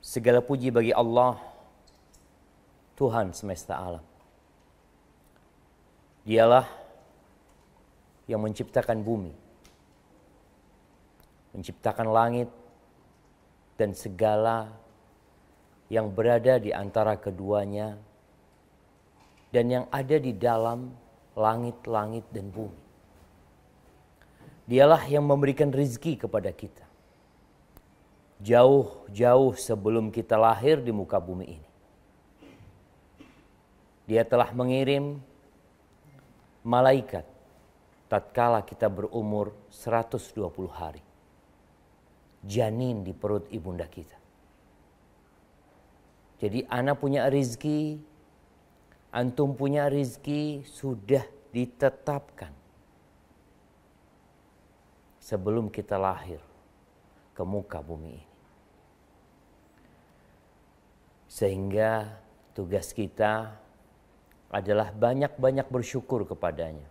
Segala puji bagi Allah, Tuhan semesta alam. Dialah yang menciptakan bumi, menciptakan langit, dan segala yang berada di antara keduanya, dan yang ada di dalam langit-langit dan bumi. Dialah yang memberikan rezeki kepada kita jauh-jauh sebelum kita lahir di muka bumi ini. Dia telah mengirim malaikat tatkala kita berumur 120 hari. Janin di perut ibunda kita. Jadi anak punya rezeki, antum punya rezeki sudah ditetapkan sebelum kita lahir ke muka bumi ini. Sehingga tugas kita adalah banyak-banyak bersyukur kepadanya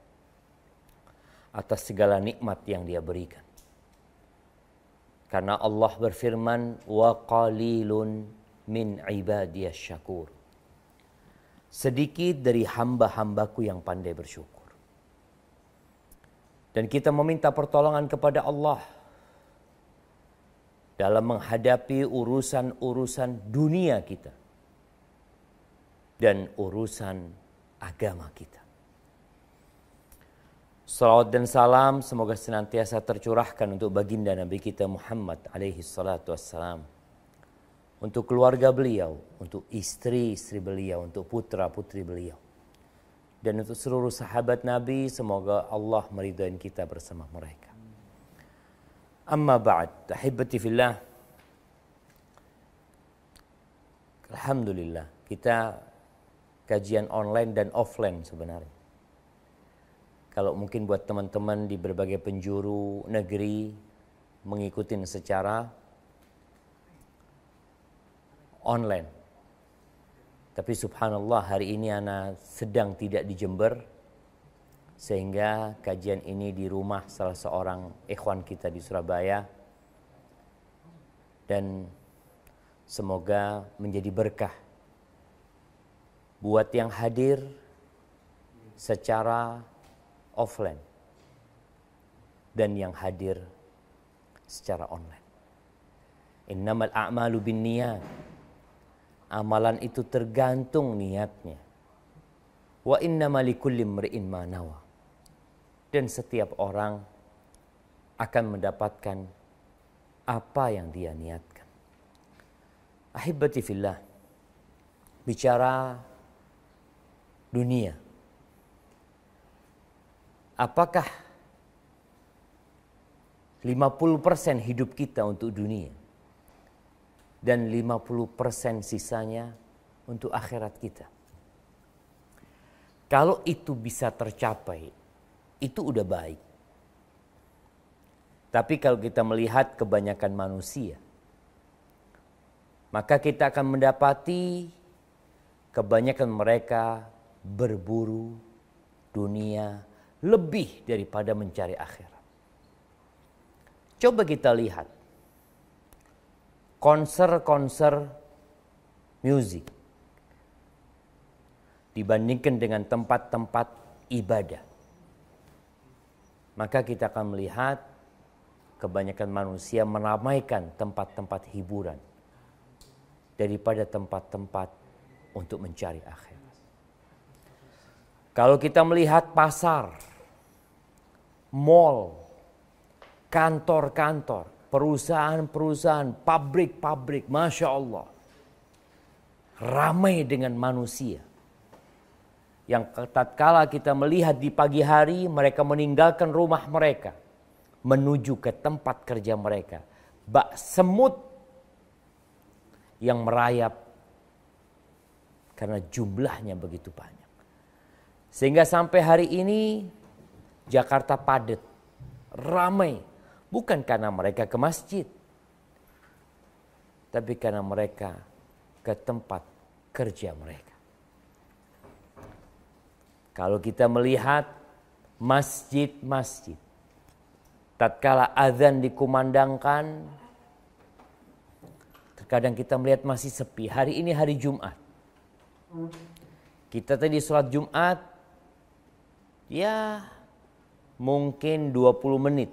atas segala nikmat yang Dia berikan. Karena Allah berfirman, wa qalilun min ibadiyas syakur. Sedikit dari hamba-hambaku yang pandai bersyukur. Dan kita meminta pertolongan kepada Allah dalam menghadapi urusan-urusan dunia kita dan urusan agama kita. Salawat dan salam semoga senantiasa tercurahkan untuk baginda Nabi kita Muhammad alaihi salatu wassalam. Untuk keluarga beliau, untuk istri-istri beliau, untuk putra-putri beliau. Dan untuk seluruh sahabat Nabi, semoga Allah meridai kita bersama mereka. Amma ba'd, ahibati fillah. Alhamdulillah, kita kajian online dan offline sebenarnya. Kalau mungkin buat teman-teman di berbagai penjuru negeri mengikuti secara online. Tapi subhanallah hari ini ana sedang tidak di Jember, sehingga kajian ini di rumah salah seorang ikhwan kita di Surabaya. Dan semoga menjadi berkah buat yang hadir secara offline dan yang hadir secara online. Innamal a'malu binniyat. Amalan itu tergantung niatnya. Wa innamal likulli imri'in ma nawa. Dan setiap orang akan mendapatkan apa yang dia niatkan. Ahibati fillah. Bicara dunia. Apakah 50% hidup kita untuk dunia dan 50% sisanya untuk akhirat kita? Kalau itu bisa tercapai, itu udah baik. Tapi kalau kita melihat kebanyakan manusia, maka kita akan mendapati kebanyakan mereka berburu dunia lebih daripada mencari akhirat. Coba kita lihat konser-konser musik dibandingkan dengan tempat-tempat ibadah. Maka kita akan melihat kebanyakan manusia meramaikan tempat-tempat hiburan daripada tempat-tempat untuk mencari akhirat. Kalau kita melihat pasar, mall, kantor-kantor, perusahaan-perusahaan, pabrik-pabrik, Masya Allah. Ramai dengan manusia. Yang tatkala kita melihat di pagi hari, mereka meninggalkan rumah mereka. Menuju ke tempat kerja mereka. Bak semut yang merayap. Karena jumlahnya begitu banyak. Sehingga sampai hari ini Jakarta padat, ramai. Bukan karena mereka ke masjid, tapi karena mereka ke tempat kerja mereka. Kalau kita melihat masjid-masjid, tatkala azan dikumandangkan, Terkadang kita melihat masih sepi. Hari ini hari Jumat. Kita tadi sholat Jumat, ya mungkin 20 menit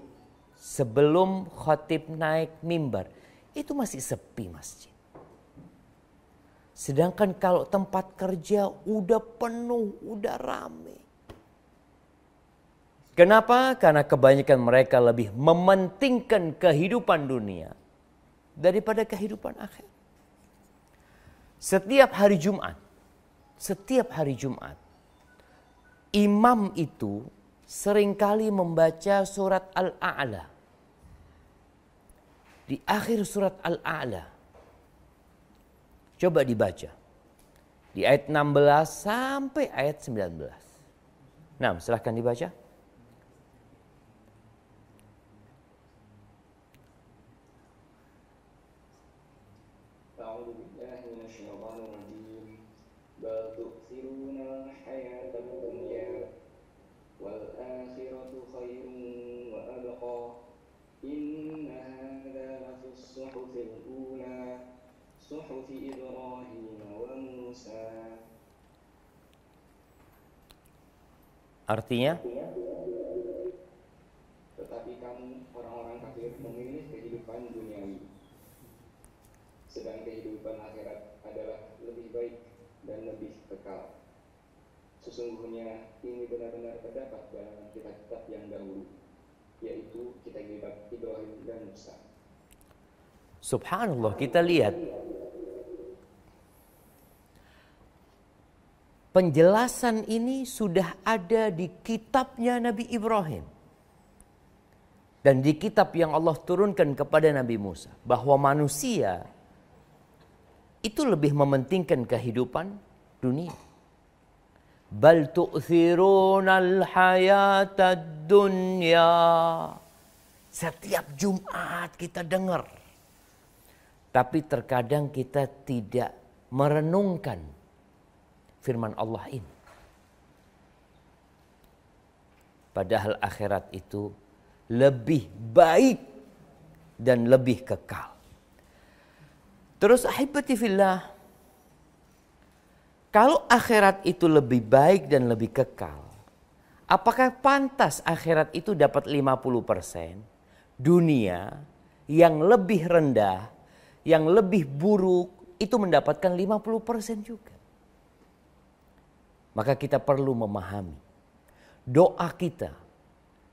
sebelum khatib naik mimbar. Itu masih sepi masjid. Sedangkan kalau tempat kerja udah penuh, udah rame. Kenapa? Karena kebanyakan mereka lebih mementingkan kehidupan dunia daripada kehidupan akhir. Setiap hari Jumat, imam itu seringkali membaca surat Al-A'la. Di akhir surat Al-A'la, coba dibaca. Di ayat 16 sampai ayat 19. Nah, silahkan dibaca. Artinya, tetapi kamu orang-orang kafir memilih kehidupan duniawi, sedang kehidupan akhirat adalah lebih baik dan lebih kekal. Sesungguhnya ini benar-benar terdapat dalam kitab-kitab yang dahulu, yaitu kitab Ibrahim dan Musa. Subhanallah, kita lihat penjelasan ini sudah ada di kitabnya Nabi Ibrahim. Dan di kitab yang Allah turunkan kepada Nabi Musa. Bahwa manusia itu lebih mementingkan kehidupan dunia. Bal tu'thirunal hayatad dunya. Setiap Jumat kita dengar. Tapi terkadang kita tidak merenungkan firman Allah ini. Padahal akhirat itu lebih baik dan lebih kekal. Terus ahibati fillah, kalau akhirat itu lebih baik dan lebih kekal, apakah pantas akhirat itu dapat 50%? Dunia yang lebih rendah, yang lebih buruk itu mendapatkan 50% juga. Maka kita perlu memahami doa kita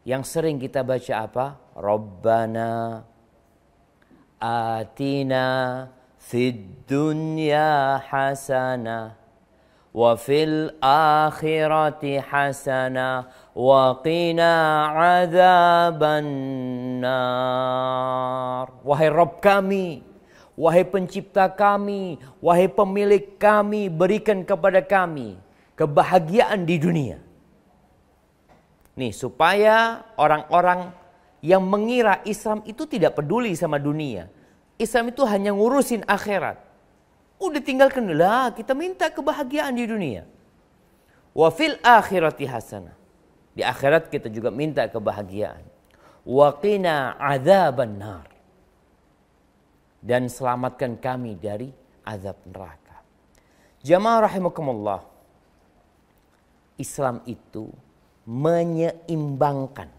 yang sering kita baca apa? Rabbana atina fid dunya hasanah wa fil akhirati hasanah wa qina adzabannar. Wahai Rabb kami, wahai pencipta kami, wahai pemilik kami, berikan kepada kami kebahagiaan di dunia. Nih, supaya orang-orang yang mengira Islam itu tidak peduli sama dunia. Islam itu hanya ngurusin akhirat. Udah tinggalkan lah, kita minta kebahagiaan di dunia. Wa fil akhirati hasanah. Di akhirat kita juga minta kebahagiaan. Wa qina adzabannar. Dan selamatkan kami dari azab neraka. Jamaah rahimakumullah. Islam itu menyeimbangkan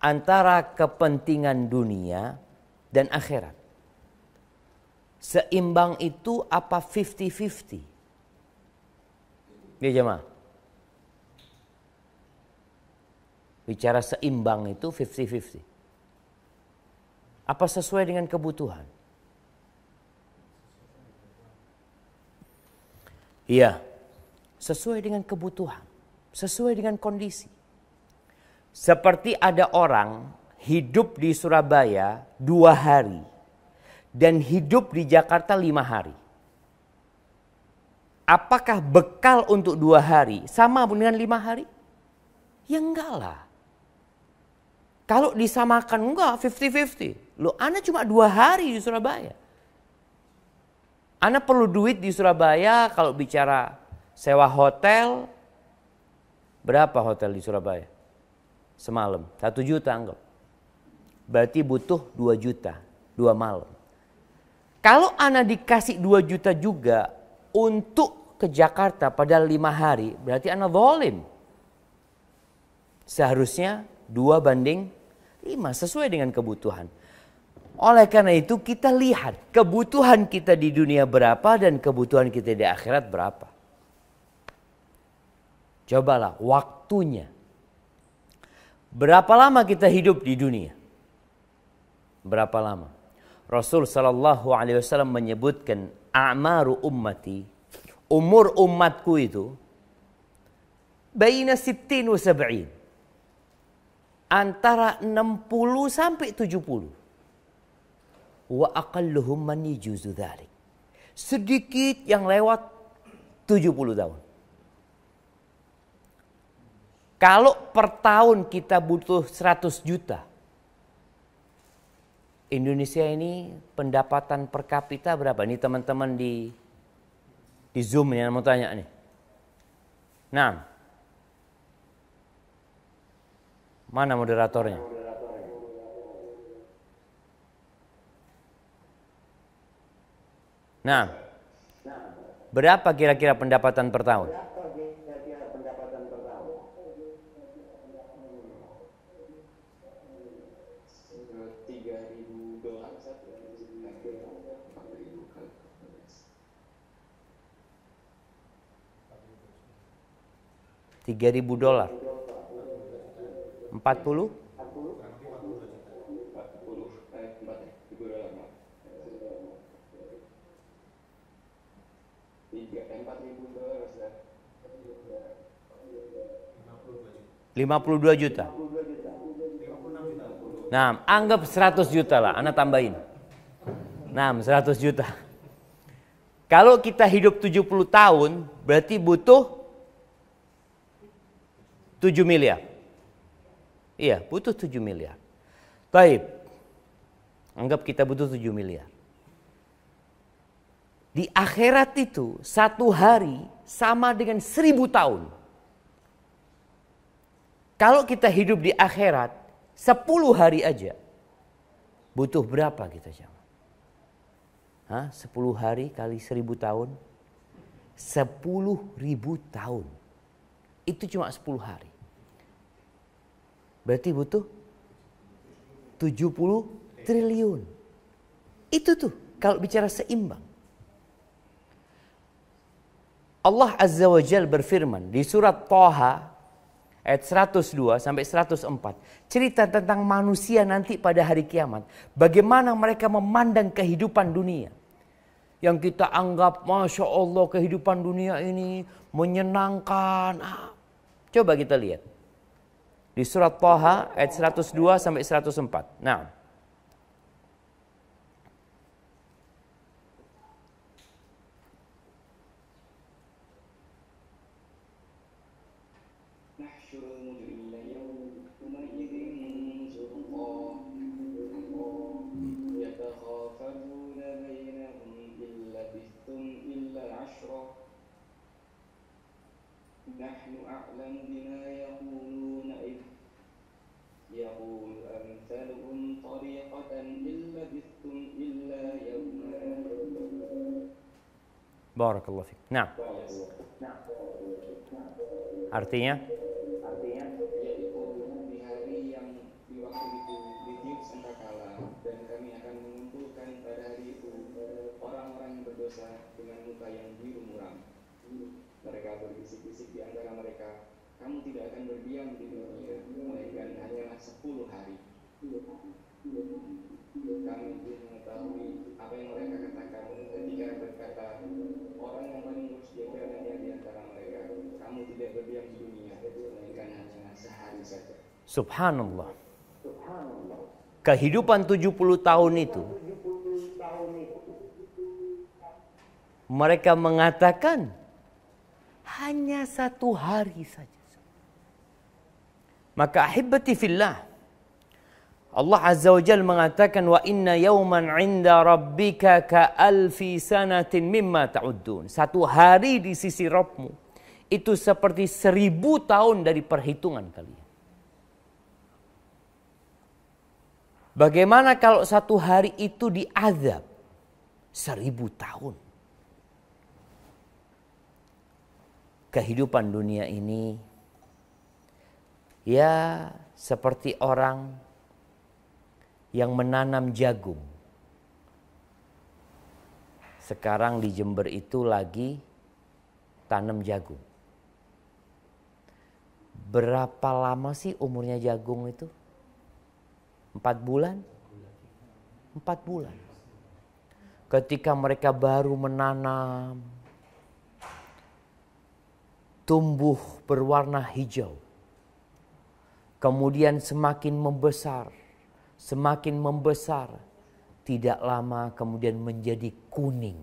antara kepentingan dunia dan akhirat. Seimbang itu apa 50-50? Ya jemaah. Bicara seimbang itu 50-50. Apa sesuai dengan kebutuhan? Iya. Sesuai dengan kebutuhan, sesuai dengan kondisi. Seperti ada orang hidup di Surabaya 2 hari dan hidup di Jakarta 5 hari. Apakah bekal untuk 2 hari sama dengan 5 hari? Ya enggak lah. Kalau disamakan enggak 50-50. Loh, Ana cuma 2 hari di Surabaya. Ana perlu duit di Surabaya kalau bicara sewa hotel, berapa hotel di Surabaya? Semalam, 1 juta anggap. Berarti butuh 2 juta, 2 malam. Kalau ana dikasih 2 juta juga untuk ke Jakarta pada 5 hari, berarti ana zalim. Seharusnya 2:5 sesuai dengan kebutuhan. Oleh karena itu kita lihat kebutuhan kita di dunia berapa dan kebutuhan kita di akhirat berapa. Cobalah waktunya. Berapa lama kita hidup di dunia? Berapa lama? Rasul sallallahu alaihi wasallam menyebutkan a'maru ummati, umur umatku itu baina 60 wa 70. Antara 60 sampai 70. Wa aqalluhum man yujuzu dzalik. Sedikit yang lewat 70 tahun. Kalau per tahun kita butuh 100 juta. Indonesia ini pendapatan per kapita berapa? Ini teman-teman di Zoom yang mau tanya nih. Nah. Mana moderatornya? Nah. Berapa kira-kira pendapatan per tahun? $3.000. 40? $52 juta. Nah, anggap 100 juta lah, Anda tambahin. Nah, 100 juta. Kalau kita hidup 70 tahun, berarti butuh 7 miliar. Iya, butuh 7 miliar. Baik. Anggap kita butuh 7 miliar. Di akhirat itu, 1 hari sama dengan 1000 tahun. Kalau kita hidup di akhirat, 10 hari aja. Butuh berapa kita jamaah? 10 hari kali 1000 tahun? 10.000 tahun. Itu cuma 10 hari. Berarti butuh 70 triliun. Itu tuh kalau bicara seimbang. Allah Azza wa Jalla berfirman di surat Thaha ayat 102 sampai 104. Cerita tentang manusia nanti pada hari kiamat. Bagaimana mereka memandang kehidupan dunia. Yang kita anggap Masya Allah kehidupan dunia ini menyenangkan. Coba kita lihat. Di surat Thaha ayat 102 sampai 104. Nah. Barakallahu fiik. Nah. Artinya yaitu di hari yang di waktu itu ditiup sangkakala dan kami akan mengumpulkan pada hari itu orang-orang yang berdosa dengan muka yang biru muram. Mereka berbisik-bisik di antara mereka, kamu tidak akan berdiam di dunia, melainkan hanyalah 10 hari. Kami mengetahui apa yang mereka katakan ketika berkata, orang yang paling lurus di antara mereka, kamu tidak berdiam di dunia, melainkan hanya sehari saja. Subhanallah. Kehidupan 70 tahun itu, mereka mengatakan hanya 1 hari saja. Maka ahibati fillah, Allah Azza wa Jalla mengatakan wa inna yawman 'inda rabbika ka alfi sanatin mimma ta'uddun. 1 hari di sisi Rabbmu itu seperti 1000 tahun dari perhitungan kalian. Bagaimana kalau 1 hari itu diazab? 1000 tahun. Kehidupan dunia ini ya seperti orang yang menanam jagung. Sekarang di Jember itu lagi tanam jagung. Berapa lama sih umurnya jagung itu? 4 bulan? 4 bulan. Ketika mereka baru menanam, tumbuh berwarna hijau. Kemudian semakin membesar. Tidak lama kemudian menjadi kuning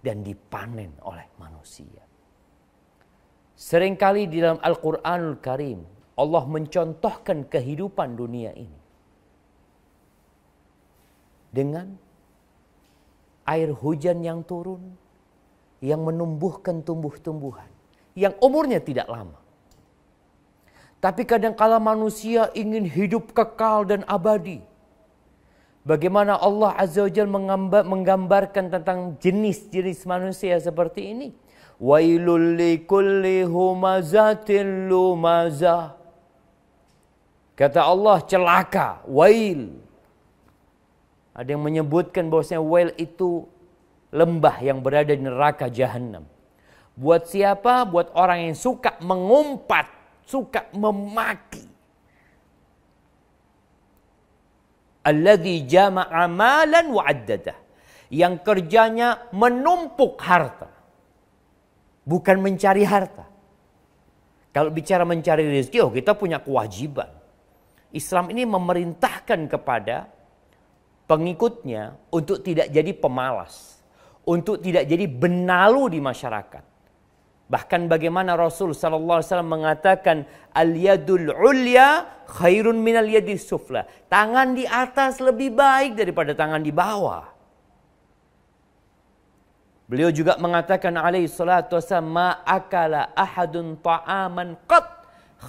dan dipanen oleh manusia. Seringkali di dalam Al-Quranul Karim Allah mencontohkan kehidupan dunia ini dengan air hujan yang turun, yang menumbuhkan tumbuh-tumbuhan, yang umurnya tidak lama. Tapi kadang-kala manusia ingin hidup kekal dan abadi. Bagaimana Allah Azza wa Jalla menggambarkan tentang jenis-jenis manusia seperti ini. Wailul likulli humazatin lumazah. Kata Allah, celaka, wail. Ada yang menyebutkan bahwasanya wail itu lembah yang berada di neraka jahanam. Buat siapa? Buat orang yang suka mengumpat, suka memaki. Alladzi jama'a malan wa 'addadah. Yang kerjanya menumpuk harta. Bukan mencari harta. Kalau bicara mencari rezeki, kita punya kewajiban. Islam ini memerintahkan kepada pengikutnya untuk tidak jadi pemalas. Untuk tidak jadi benalu di masyarakat. Bahkan bagaimana Rasul sallallahu alaihi wasallam mengatakan al-yadul ulya khairun minal yadis sufla. Tangan di atas lebih baik daripada tangan di bawah. Beliau juga mengatakan alaihi salatu wasallam ma akala ahadun ta'aman qat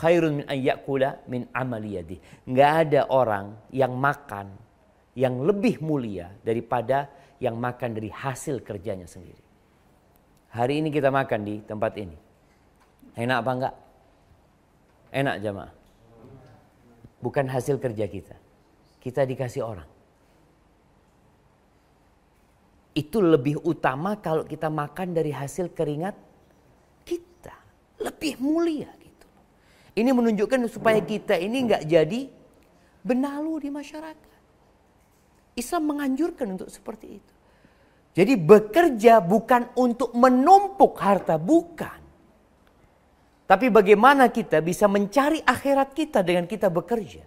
khairun min an yakula min amali yadi. Enggak ada orang yang makan yang lebih mulia daripada yang makan dari hasil kerjanya sendiri. Hari ini kita makan di tempat ini. Enak apa enggak? Enak jamaah. Bukan hasil kerja kita. Kita dikasih orang. Itu lebih utama kalau kita makan dari hasil keringat kita. Lebih mulia gitu. Ini menunjukkan supaya kita ini enggak jadi benalu di masyarakat. Islam menganjurkan untuk seperti itu. Jadi bekerja bukan untuk menumpuk harta, bukan. Tapi bagaimana kita bisa mencari akhirat kita dengan kita bekerja.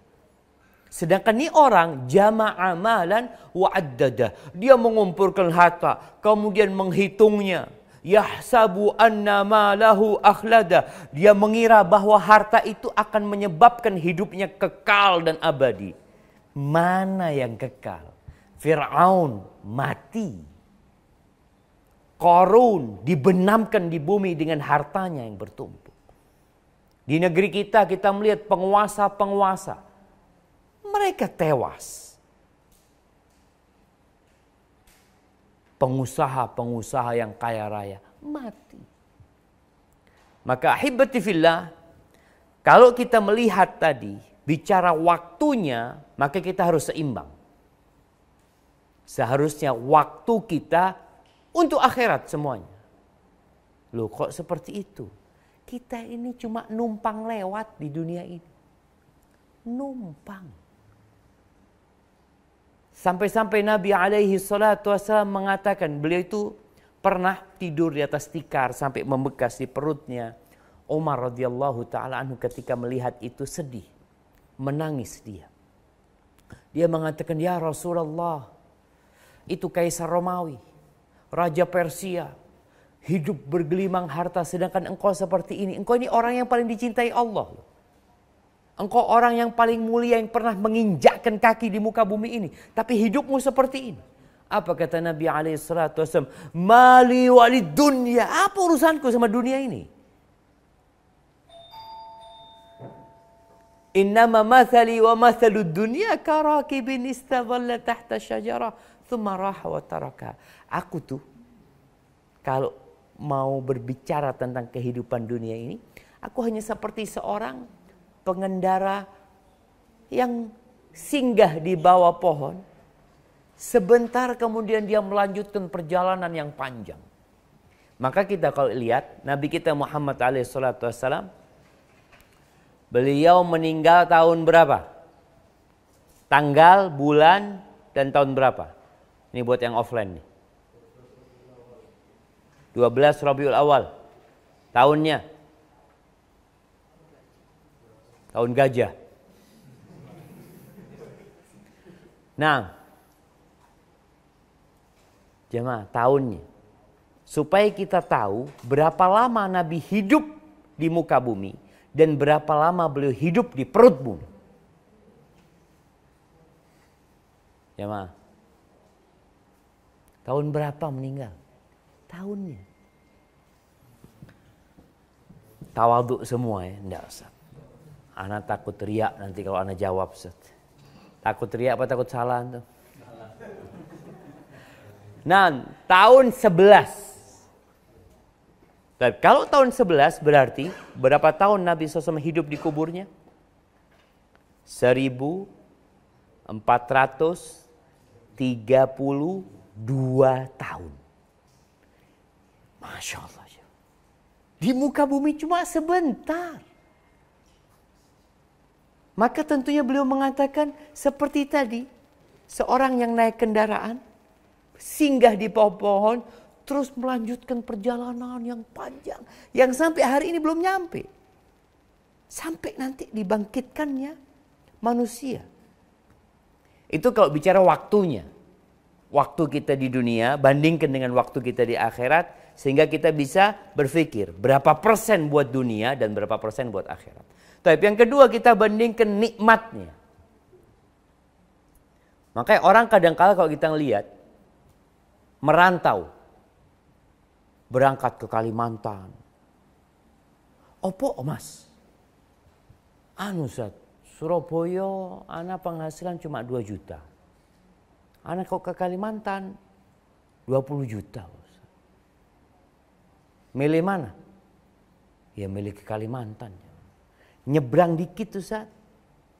Sedangkan ini orang jama'a malan wa 'addadah. Dia mengumpulkan harta, kemudian menghitungnya. Yahsabu anna malahu akhlada. Dia mengira bahwa harta itu akan menyebabkan hidupnya kekal dan abadi. Mana yang kekal? Fir'aun mati. Qarun dibenamkan di bumi dengan hartanya yang bertumpuk. Di negeri kita melihat penguasa-penguasa. Mereka tewas. Pengusaha-pengusaha yang kaya raya mati. Maka ahibati fillah, kalau kita melihat tadi, bicara waktunya, maka kita harus seimbang. Seharusnya waktu kita untuk akhirat semuanya. Loh kok seperti itu? Kita ini cuma numpang lewat di dunia ini. Numpang. Sampai-sampai Nabi alaihi salatu wassalam mengatakan, beliau itu pernah tidur di atas tikar sampai membekas di perutnya. Umar radhiyallahu ta'ala anhu ketika melihat itu sedih. Menangis dia. Dia mengatakan, ya Rasulullah, itu Kaisar Romawi. Raja Persia, hidup bergelimang harta, sedangkan engkau seperti ini. Engkau ini orang yang paling dicintai Allah. Engkau orang yang paling mulia yang pernah menginjakkan kaki di muka bumi ini. Tapi hidupmu seperti ini. Apa kata Nabi SAW? Mali walid dunya. Apa urusanku sama dunia ini? Innama mathali wa mathalud dunya karakibin istadhalla tahta syajarah. tsumma raha wa taraka. Aku tuh kalau mau berbicara tentang kehidupan dunia ini, aku hanya seperti seorang pengendara yang singgah di bawah pohon. Sebentar kemudian dia melanjutkan perjalanan yang panjang. Maka kita kalau lihat Nabi kita Muhammad SAW, beliau meninggal tahun berapa? Tanggal, bulan, dan tahun berapa? Ini buat yang offline nih. 12 Rabiul Awal. Tahunnya. Tahun gajah. Nah, jemaah, tahunnya. Supaya kita tahu berapa lama Nabi hidup di muka bumi dan berapa lama beliau hidup di perut bumi. Jemaah, tahun berapa meninggal? Tahunnya. Tawaduk semua ya, enggak Ustaz. Ana takut riak nanti kalau ana jawab Ustaz. Takut riak apa takut salah tuh? Nah, tahun 11. Dan kalau tahun 11 berarti berapa tahun Nabi SAW hidup di kuburnya? 1432 tahun. Masya Allah. Di muka bumi cuma sebentar. Maka tentunya beliau mengatakan seperti tadi. Seorang yang naik kendaraan, singgah di pohon, terus melanjutkan perjalanan yang panjang. Yang sampai hari ini belum nyampe. Sampai nanti dibangkitkannya manusia. Itu kalau bicara waktunya. Waktu kita di dunia bandingkan dengan waktu kita di akhirat. Sehingga kita bisa berpikir berapa persen buat dunia dan berapa persen buat akhirat. Tapi yang kedua kita bandingkan nikmatnya. Makanya orang kadang-kala kalau kita ngelihat merantau. Berangkat ke Kalimantan. Opo Mas? Ustaz, Surabaya anak penghasilan cuma 2 juta. Anak kok ke Kalimantan 20 juta. Milih mana? Ya milih ke Kalimantan. Nyebrang dikit Ustaz.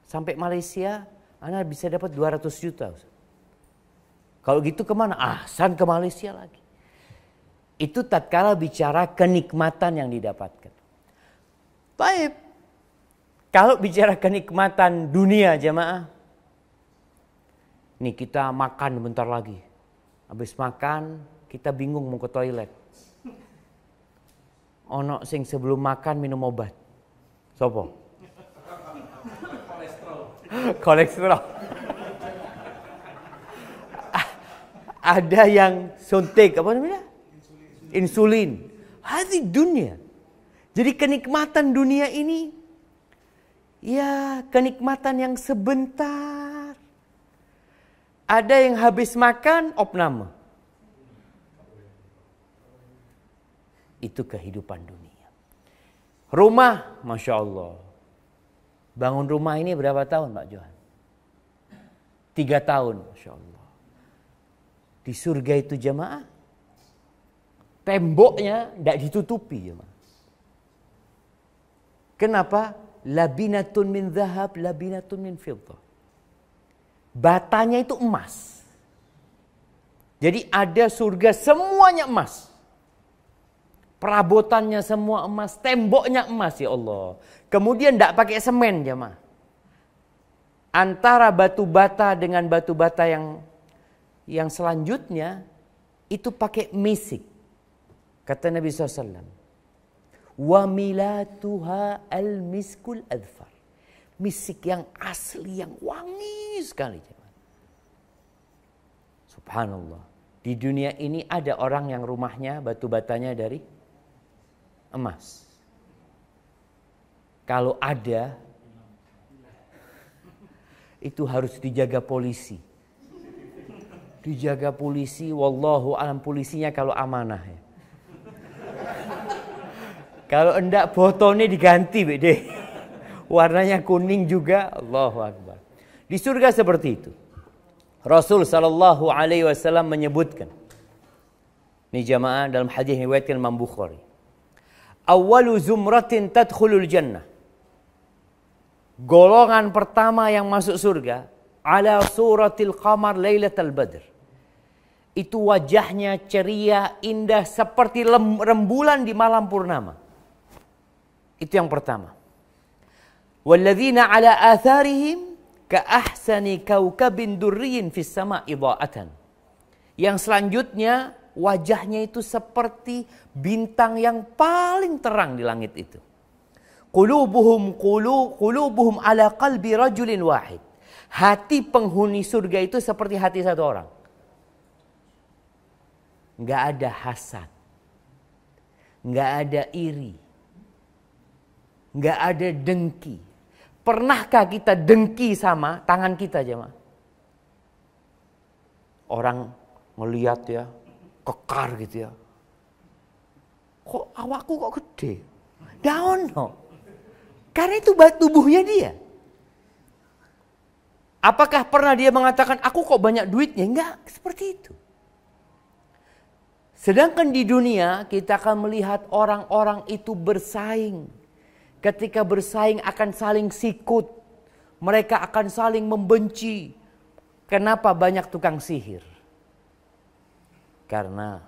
Sampai Malaysia, anak bisa dapat 200 juta Ustaz. Kalau gitu kemana? San ke Malaysia lagi. Itu tatkala bicara kenikmatan yang didapatkan. Baik. Kalau bicara kenikmatan dunia jemaah. Nih kita makan bentar lagi. Habis makan kita bingung mau ke toilet. Ono sing sebelum makan minum obat. Sopo? Kolesterol. Ada yang suntik apa namanya? Insulin. Hadi dunia. Jadi kenikmatan dunia ini ya kenikmatan yang sebentar. Ada yang habis makan opname. Itu kehidupan dunia. Rumah, Masya Allah. Bangun rumah ini berapa tahun Pak Johan? 3 tahun, Masya Allah. Di surga itu jemaah, temboknya tidak ditutupi jemaah. Kenapa? Labinatun min zahab, labinatun min fiddah. Batanya itu emas. Jadi ada surga semuanya emas. Perabotannya semua emas, temboknya emas ya Allah. Kemudian tidak pakai semen jemaah. Antara batu bata dengan batu bata yang selanjutnya itu pakai misik. Kata Nabi SAW. Wa milatuha al-miskul adfar. Misik yang asli, yang wangi sekali. Subhanallah. Di dunia ini ada orang yang rumahnya batu batanya dari emas. Kalau ada, itu harus dijaga polisi. Dijaga polisi, wallahu alam polisinya kalau amanah ya. Kalau enggak botolnya diganti deh. Warnanya kuning juga, Allahu Akbar. Di surga seperti itu. Rasul sallallahu alaihi wasallam menyebutkan, ini jamaah dalam hadis riwayat Imam Bukhari, awwalu zumratin tadkhulul jannah, golongan pertama yang masuk surga, ala suratil qamar lailatul badr, itu wajahnya ceria indah seperti rembulan di malam purnama. Itu yang pertama. Walladzina ala atharihim ka ahsani kaukabin durriyin fis sama idha'atan. Yang selanjutnya wajahnya itu seperti bintang yang paling terang di langit itu. Qulubuhum ala qalbi rajulin wahid. Hati penghuni surga itu seperti hati satu orang. Enggak ada hasad. Enggak ada iri. Enggak ada dengki. Pernahkah kita dengki sama tangan kita, jemaah? Orang ngelihat ya, kekar gitu ya. Kok awakku kok gede? Daun no. Karena itu tubuhnya dia. Apakah pernah dia mengatakan, aku kok banyak duitnya? Enggak, seperti itu. Sedangkan di dunia kita akan melihat orang-orang itu bersaing. Ketika bersaing akan saling sikut. Mereka akan saling membenci. Kenapa banyak tukang sihir? Karena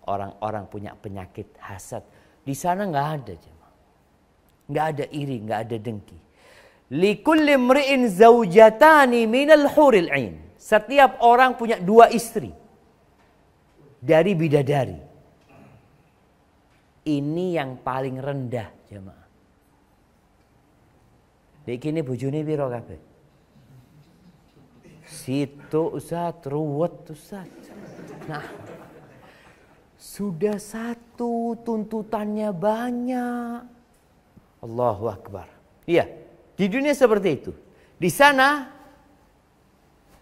orang-orang punya penyakit hasad. Di sana nggak ada, jemaah. Nggak ada iri, nggak ada dengki. Likulli imri'in zaujatani minal huril 'ain. Setiap orang punya 2 istri dari bidadari. Ini yang paling rendah, jemaah. Dek kini bojone piro kabeh? Situ Ustaz, ruwet Ustaz. Nah, sudah satu tuntutannya banyak. Allahu Akbar. Iya, di dunia seperti itu. Di sana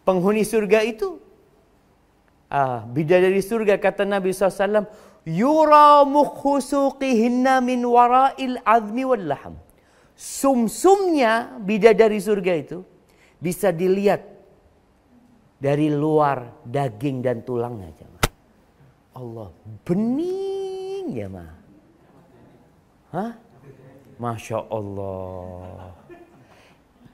penghuni surga itu bidadari surga, kata Nabi SAW, yura mukhusuqihinna min wara'il azmi wal laham. Sumsumnya bidadari surga itu bisa dilihat dari luar daging dan tulangnya, jemaah. Allah, bening ya, ma. Hah? Masya Allah.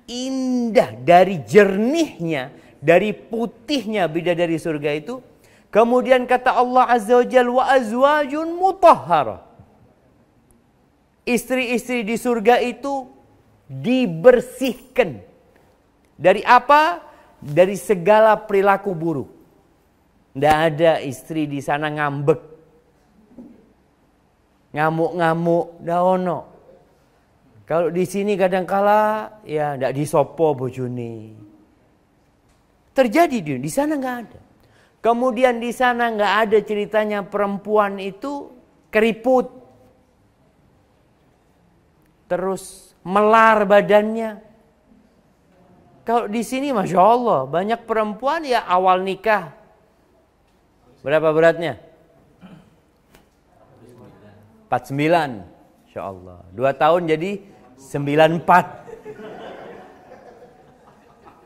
Indah dari jernihnya, dari putihnya bidadari surga itu. Kemudian kata Allah Azza wa Jalla, wa azwajun mutahharah. Istri-istri di surga itu dibersihkan. Dari apa? Dari segala perilaku buruk. Tidak ada istri di sana ngambek. Ngamuk-ngamuk, dah ono. Kalau di sini kadangkala ya tidak disopo bojone. Terjadi di sana nggak ada. Kemudian di sana nggak ada ceritanya perempuan itu keriput, terus melar badannya. Kalau di sini Masya Allah banyak perempuan ya awal nikah. Berapa beratnya? 49. Insya Allah. 2 tahun jadi 94.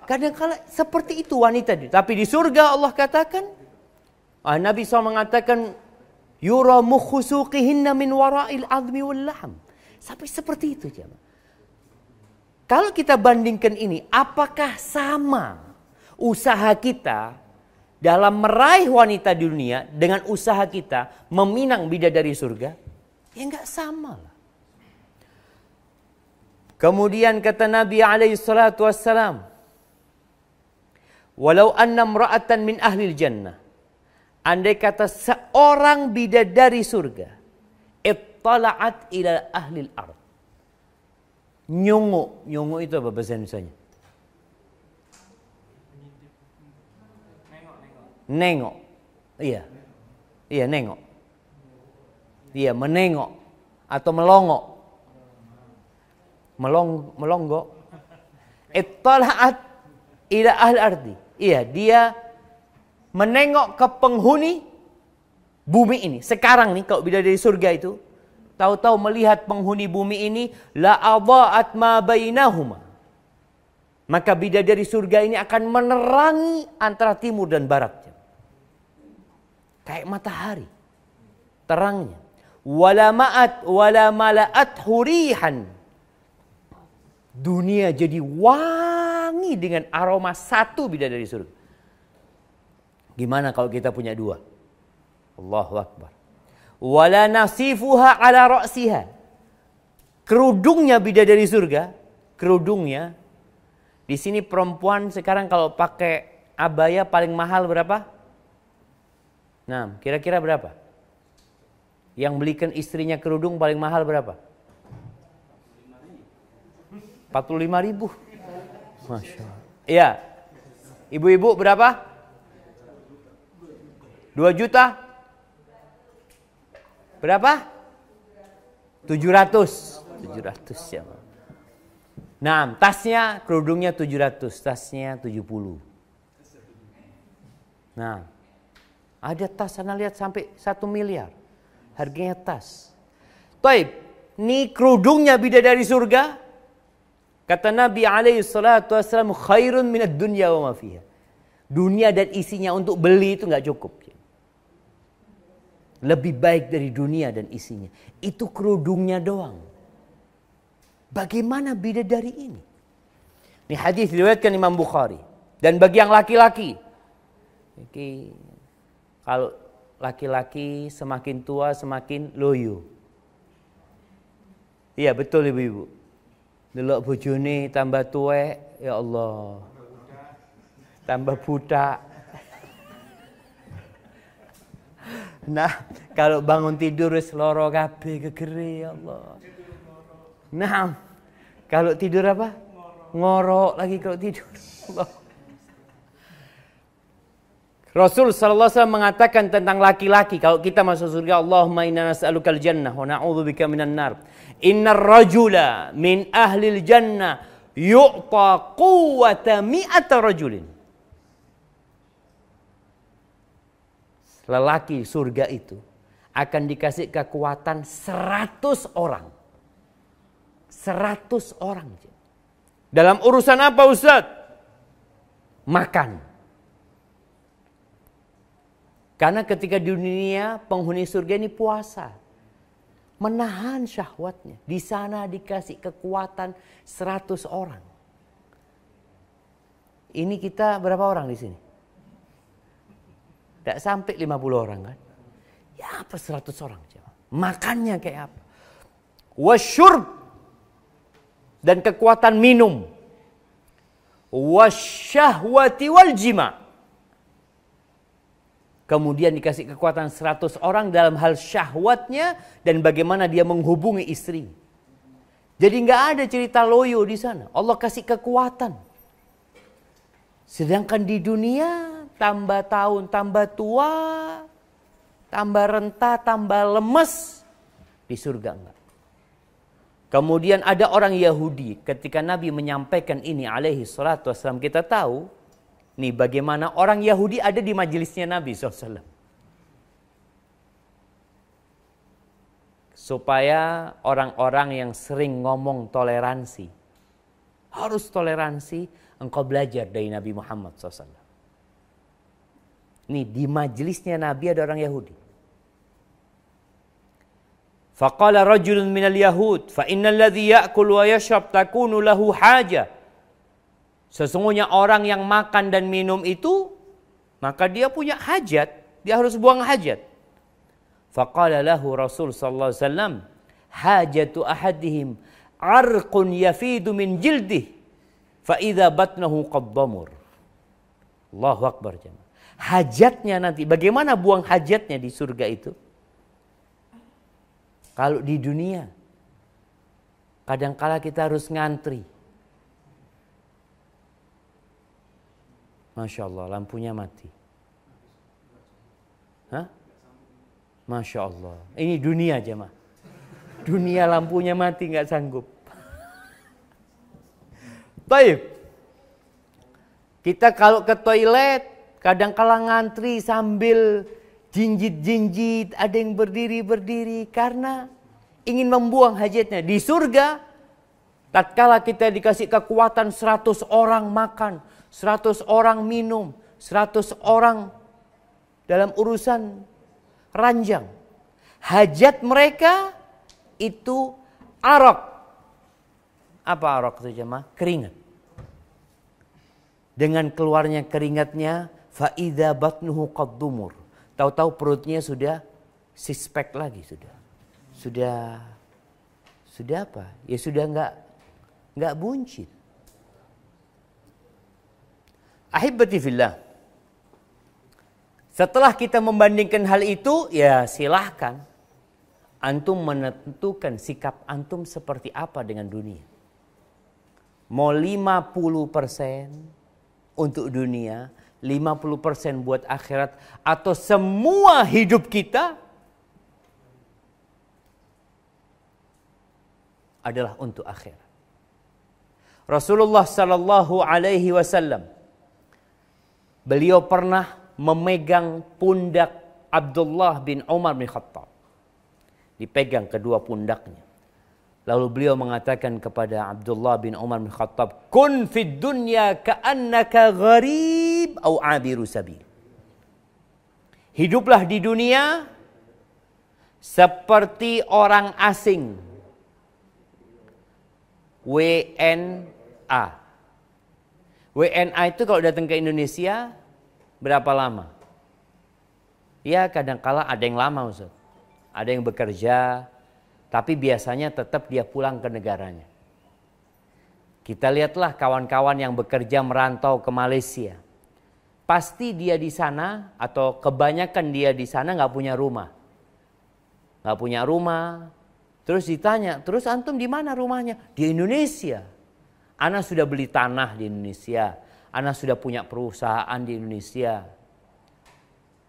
Kadang-kadang seperti itu wanita. Tapi di surga Allah katakan, Nabi SAW mengatakan, yura mukhusuqihinna min wara'il azmi wal laham. Sampai seperti itu, jemaah. Kalau kita bandingkan ini, apakah sama usaha kita dalam meraih wanita di dunia dengan usaha kita meminang bidadari surga? Ya enggak sama lah. Kemudian kata Nabi SAW, walau anna imra'atan min ahlil jannah, andai kata seorang bidadari surga, ittala'at ila ahlil ard. Nyungu itu apa bahasa Indonesianya? Nengok. Iya. Iya, nengok. Iya, menengok atau melongok. Melonggok. Ittala'at ila ahli ardi. Iya, dia menengok ke penghuni bumi ini. Sekarang nih kalau bidadari surga itu, tahu-tahu melihat penghuni bumi ini, la adha'at ma bainahuma. Maka bidadari surga ini akan menerangi antara timur dan barat. Kayak matahari. Terangnya. Wala mala'at hurihan. Dunia jadi wangi dengan aroma satu bidadari surga. Gimana kalau kita punya dua? Allahu Akbar. Wala nasifuha ala ra'siha. Kerudungnya bidadari surga, kerudungnya. Di sini perempuan sekarang kalau pakai abaya paling mahal berapa? Nah, kira-kira berapa? Yang belikan istrinya kerudung paling mahal berapa? 45.000. Masya Allah. Iya. Ibu-ibu berapa? 2 juta? Berapa? 700 ya. Nah, tasnya, kerudungnya 700, tasnya 70. Nah, ada tas Anda lihat sampai 1 miliar. Harganya tas. Taib, ini kerudungnya bidadari surga. Kata Nabi SAW, khairun minad dunya wa ma fiha. Dunia dan isinya untuk beli itu nggak cukup. Lebih baik dari dunia dan isinya. Itu kerudungnya doang. Bagaimana bidadari ini? Ini hadis diriwayatkan Imam Bukhari. Dan bagi yang laki-laki. Kalau laki-laki semakin tua semakin loyo. Iya betul ibu-ibu. Delok bojone tambah tuwek, ya Allah. Tambah budak. Nah, kalau bangun tidur wis lara kabeh gegere ya Allah. Nah, kalau tidur apa? Ngorok lagi kalau tidur. Allah. Rasul sallallahu alaihi wasallam mengatakan tentang laki-laki kalau kita masuk surga, Allahumma inna nas'alukal jannah wa na'udzubika minan nar. Innar rajula min ahlil jannah yu'ta quwwata mi'ata rajulin. Lelaki surga itu akan dikasih kekuatan 100 orang. 100 orang. Dalam urusan apa Ustaz? Makan. Karena ketika di dunia penghuni surga ini puasa. Menahan syahwatnya. Di sana dikasih kekuatan 100 orang. Ini kita berapa orang di sini? Tidak sampai 50 orang kan? Ya apa 100 orang? Makannya kayak apa? Wasyurb. Dan kekuatan minum. Wasyahwati wal jima'. Kemudian dikasih kekuatan 100 orang dalam hal syahwatnya dan bagaimana dia menghubungi istri. Jadi nggak ada cerita loyo di sana. Allah kasih kekuatan. Sedangkan di dunia tambah tahun, tambah tua, tambah renta, tambah lemes. Di surga enggak. Kemudian ada orang Yahudi ketika Nabi menyampaikan ini alaihi salatu wassalam, kita tahu nih bagaimana orang Yahudi ada di majelisnya Nabi SAW. Supaya orang-orang yang sering ngomong toleransi. Harus toleransi, engkau belajar dari Nabi Muhammad SAW. Nih di majelisnya Nabi ada orang Yahudi. Faqala rajulun minal yahud, fa innal ladzi ya'kul wa yashrab takunu lahu haja. Sesungguhnya orang yang makan dan minum itu, maka dia punya hajat. Dia harus buang hajat. Faqala lahu Rasul sallallahu alaihi wasallam, hajatu ahadihim arqun yafidu min jildih, fa idza batnahu qaddamur. Allahu akbar jemaah. Hajatnya nanti, bagaimana buang hajatnya di surga itu? Kalau di dunia, kadangkala kita harus ngantri. Masya Allah, lampunya mati. Hah? Masya Allah. Ini dunia jemaah. Dunia lampunya mati nggak sanggup. Baik. Kita kalau ke toilet, kadang-kala ngantri sambil jinjit-jinjit, ada yang berdiri-berdiri karena ingin membuang hajatnya. Di surga, Tatkala kita dikasih kekuatan 100 orang makan, 100 orang minum, 100 orang dalam urusan ranjang. Hajat mereka itu arak. Apa arak itu jemaah? Keringat. Dengan keluarnya keringatnya, faida batnuhu qad dumur. Tahu-tahu perutnya sudah six-pack lagi sudah apa? Ya sudah enggak buncit. Ahibati fillah. Setelah kita membandingkan hal itu, ya silahkan antum menentukan sikap antum seperti apa dengan dunia. Mau 50% untuk dunia, 50% buat akhirat, atau semua hidup kita adalah untuk akhirat. Rasulullah sallallahu alaihi wasallam, beliau pernah memegang pundak Abdullah bin Umar bin Khattab. Dipegang kedua pundaknya. Lalu beliau mengatakan kepada Abdullah bin Umar bin Khattab, "Kun fid dunya ka'annaka gharib au 'abiru sabil." Hiduplah di dunia seperti orang asing. WNA. WNA itu kalau datang ke Indonesia berapa lama? Ya kadang-kala ada yang lama Ustaz. Ada yang bekerja, tapi biasanya tetap dia pulang ke negaranya. Kita lihatlah kawan-kawan yang bekerja merantau ke Malaysia. Pasti dia di sana atau kebanyakan dia di sana nggak punya rumah. Nggak punya rumah. Terus ditanya, terus antum di mana rumahnya? Di Indonesia. Ana sudah beli tanah di Indonesia. Ana sudah punya perusahaan di Indonesia.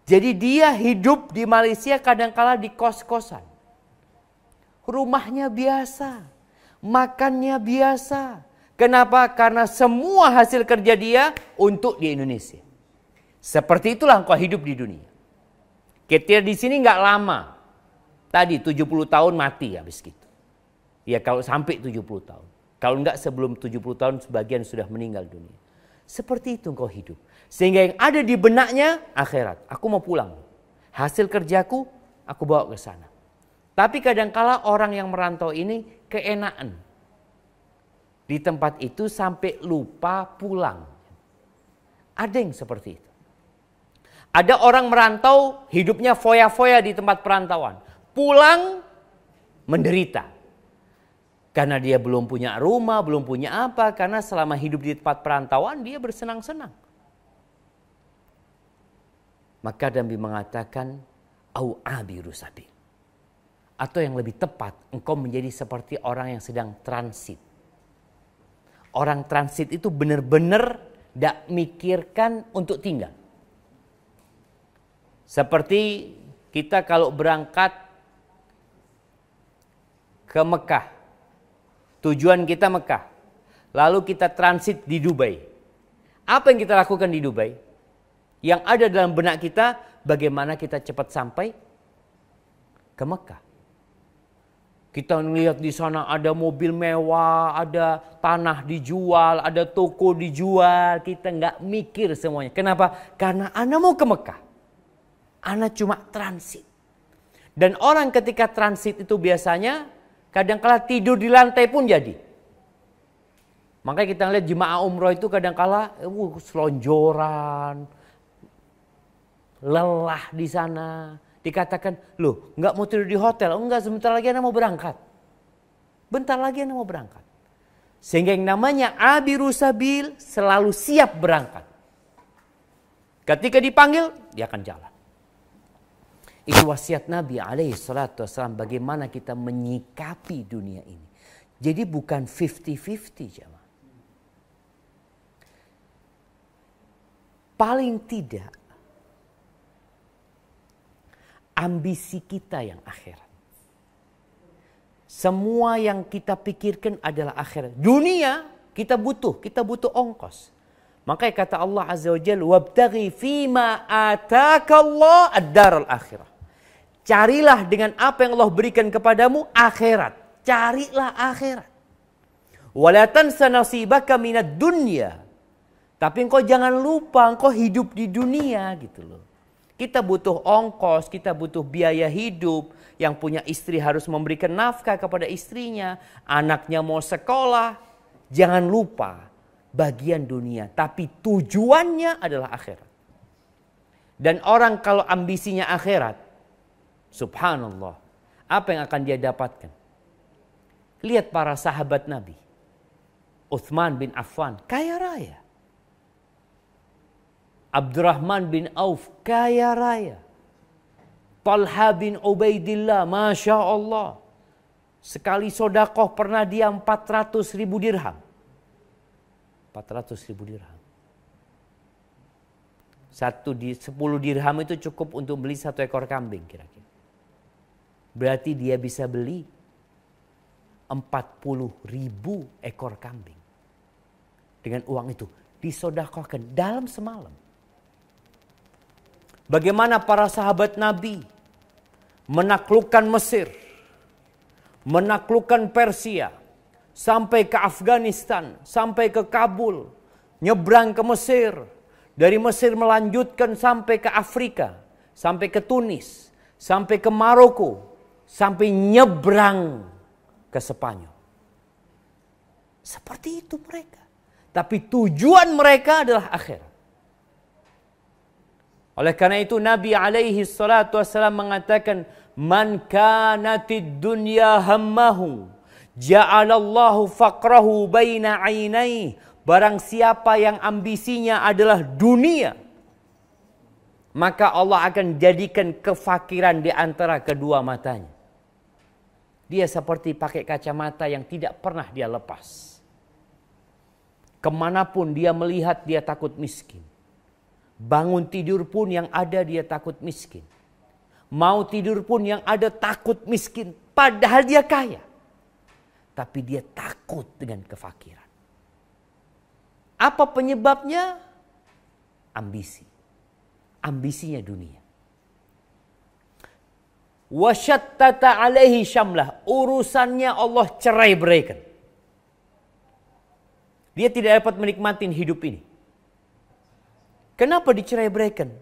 Jadi dia hidup di Malaysia kadang-kala di kos-kosan. Rumahnya biasa, makannya biasa. Kenapa? Karena semua hasil kerja dia untuk di Indonesia. Seperti itulah engkau hidup di dunia. Kita di sini nggak lama. Tadi 70 tahun mati habis gitu. Ya kalau sampai 70 tahun. Kalau enggak sebelum 70 tahun sebagian sudah meninggal dunia. Seperti itu engkau hidup. Sehingga yang ada di benaknya akhirat. Aku mau pulang. Hasil kerjaku aku bawa ke sana. Tapi kadangkala orang yang merantau ini keenaan. Di tempat itu sampai lupa pulang. Ada yang seperti itu. Ada orang merantau hidupnya foya-foya di tempat perantauan. Pulang menderita. Karena dia belum punya rumah, belum punya apa. Karena selama hidup di tempat perantauan dia bersenang-senang. Maka Nabi mengatakan, au abiru sabil. Atau yang lebih tepat, engkau menjadi seperti orang yang sedang transit. Orang transit itu benar-benar tidak mikirkan untuk tinggal. Seperti kita kalau berangkat ke Mekah. Tujuan kita Mekah. Lalu kita transit di Dubai. Apa yang kita lakukan di Dubai? Yang ada dalam benak kita, bagaimana kita cepat sampai ke Mekah. Kita melihat di sana ada mobil mewah, ada tanah dijual, ada toko dijual. Kita nggak mikir semuanya. Kenapa? Karena Anda mau ke Mekah. Anda cuma transit. Dan orang ketika transit itu biasanya kadang-kala tidur di lantai pun jadi. Makanya kita lihat jemaah umroh itu kadang-kala selonjoran, lelah di sana. Dikatakan, loh nggak mau tidur di hotel. Oh, enggak, sebentar lagi Anda mau berangkat. Bentar lagi Anda mau berangkat. Sehingga yang namanya abiru sabil selalu siap berangkat. Ketika dipanggil, dia akan jalan. Itu wasiat Nabi SAW bagaimana kita menyikapi dunia ini. Jadi bukan 50-50 jemaah. Paling tidak ambisi kita yang akhirat. Semua yang kita pikirkan adalah akhirat. Dunia kita butuh ongkos. Makanya kata Allah Azza wa Jalla, wabtaghi fima atakallah ad-daral akhirah. Carilah dengan apa yang Allah berikan kepadamu akhirat. Carilah akhirat. Wala tansa nasibaka minad dunya. Tapi engkau jangan lupa engkau hidup di dunia gitu loh. Kita butuh ongkos, kita butuh biaya hidup. Yang punya istri harus memberikan nafkah kepada istrinya. Anaknya mau sekolah. Jangan lupa bagian dunia. Tapi tujuannya adalah akhirat. Dan orang kalau ambisinya akhirat. Subhanallah. Apa yang akan dia dapatkan? Lihat para sahabat Nabi. Uthman bin Affan, kaya raya. Abdurrahman bin Auf, kaya raya. Talha bin Ubaidillah, Masya Allah. Sekali sodakoh pernah dia 400.000 dirham. 400.000 dirham. 10 dirham itu cukup untuk beli 1 ekor kambing kira-kira. Berarti dia bisa beli 40.000 ekor kambing. Dengan uang itu disodakohkan dalam semalam. Bagaimana para sahabat Nabi menaklukkan Mesir, menaklukkan Persia, sampai ke Afghanistan, sampai ke Kabul, nyebrang ke Mesir, dari Mesir melanjutkan sampai ke Afrika, sampai ke Tunis, sampai ke Maroko, sampai nyebrang ke Spanyol. Seperti itu mereka. Tapi tujuan mereka adalah akhirat. Oleh karena itu Nabi alaihi salatu wassalam mengatakan, man kanatid dunya hammahu ja'alallahu faqrahu baina ainai. Barang siapa yang ambisinya adalah dunia, maka Allah akan jadikan kefakiran di antara kedua matanya. Dia seperti pakai kacamata yang tidak pernah dia lepas. Kemanapun dia melihat dia takut miskin. Bangun tidur pun yang ada dia takut miskin. Mau tidur pun yang ada takut miskin. Padahal dia kaya. Tapi dia takut dengan kefakiran. Apa penyebabnya? Ambisi. Ambisinya dunia. Wasyattata alaihi syamlah. Urusannya Allah cerai beraikan. Dia tidak dapat menikmati hidup ini. Kenapa dicerai beraikan?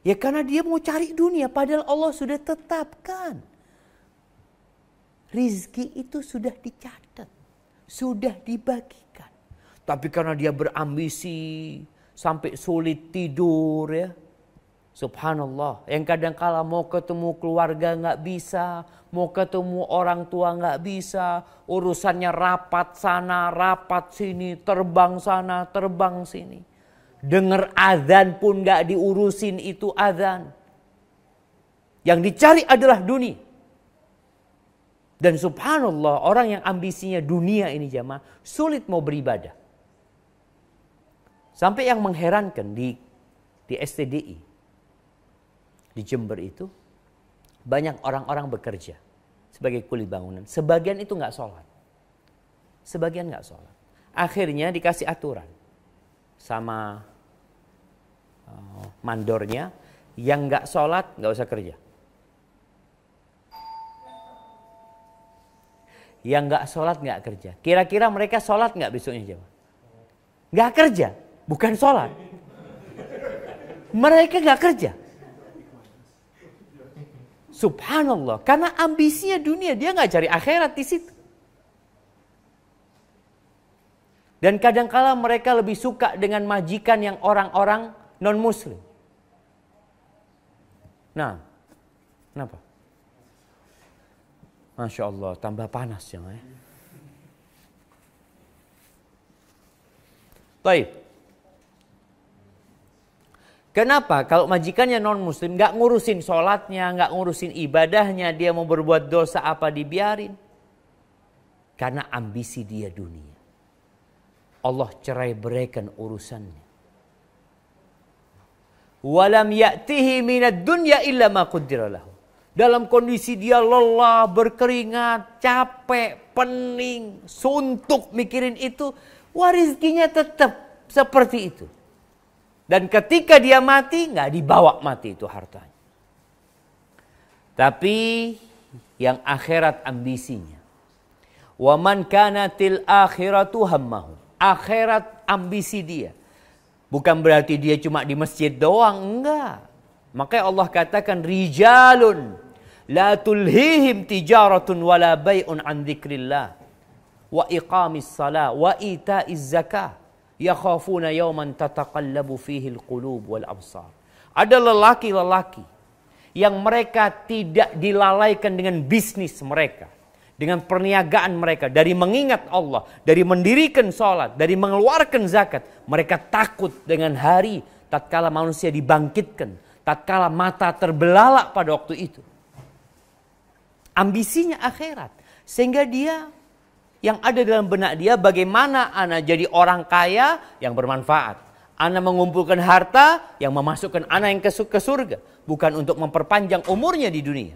Ya karena dia mau cari dunia. Padahal Allah sudah tetapkan. Rizki itu sudah dicatat. Sudah dibagikan. Tapi karena dia berambisi. Sampai sulit tidur ya. Subhanallah. Yang kadang-kala mau ketemu keluarga gak bisa. Mau ketemu orang tua gak bisa. Urusannya rapat sana, rapat sini. Terbang sana, terbang sini. Dengar azan pun gak diurusin itu azan. Yang dicari adalah dunia. Dan subhanallah orang yang ambisinya dunia ini jamaah. Sulit mau beribadah. Sampai yang mengherankan di STDI. Di Jember itu. Banyak orang-orang bekerja. Sebagai kuli bangunan. Sebagian itu gak sholat. Sebagian gak sholat. Akhirnya dikasih aturan. Sama mandornya. Yang gak sholat gak usah kerja. Yang gak sholat gak kerja. Kira-kira mereka sholat gak besoknya jemaah? Gak kerja. Bukan sholat. Mereka gak kerja. Subhanallah. Karena ambisinya dunia. Dia gak cari akhirat di situ. Dan kadangkala mereka lebih suka dengan majikan yang orang-orang non-muslim. Nah. Kenapa? Masya Allah. Tambah panas ya. Baik. Kenapa? Kalau majikannya non-muslim gak ngurusin sholatnya, gak ngurusin ibadahnya, dia mau berbuat dosa apa dibiarin. Karena ambisi dia dunia. Allah cerai beraikan urusannya. Walam ya'tihi minad dunya illa ma qaddara lahu. Dalam kondisi dia lelah, berkeringat, capek, pening, suntuk mikirin itu, rizkinya tetap seperti itu. Dan ketika dia mati, nggak dibawa mati itu hartanya. Tapi yang akhirat ambisinya. Wa man kanatil akhiratu hammahu. Akhirat ambisi dia. Bukan berarti dia cuma di masjid doang, enggak. Makanya Allah katakan rijalun la tulhihim tijaratun wala bai'un an dzikrillah wa iqamis salah wa ita'iz zakah yakhafuna yawman tataqallabu fihi alqulub wal absar. Ada lelaki-lelaki yang mereka tidak dilalaikan dengan bisnis mereka, dengan perniagaan mereka, dari mengingat Allah, dari mendirikan sholat, dari mengeluarkan zakat. Mereka takut dengan hari tatkala manusia dibangkitkan, tatkala mata terbelalak pada waktu itu. Ambisinya akhirat. Sehingga dia, yang ada dalam benak dia, bagaimana ana jadi orang kaya yang bermanfaat. Ana mengumpulkan harta yang memasukkan ana yang ke surga. Bukan untuk memperpanjang umurnya di dunia.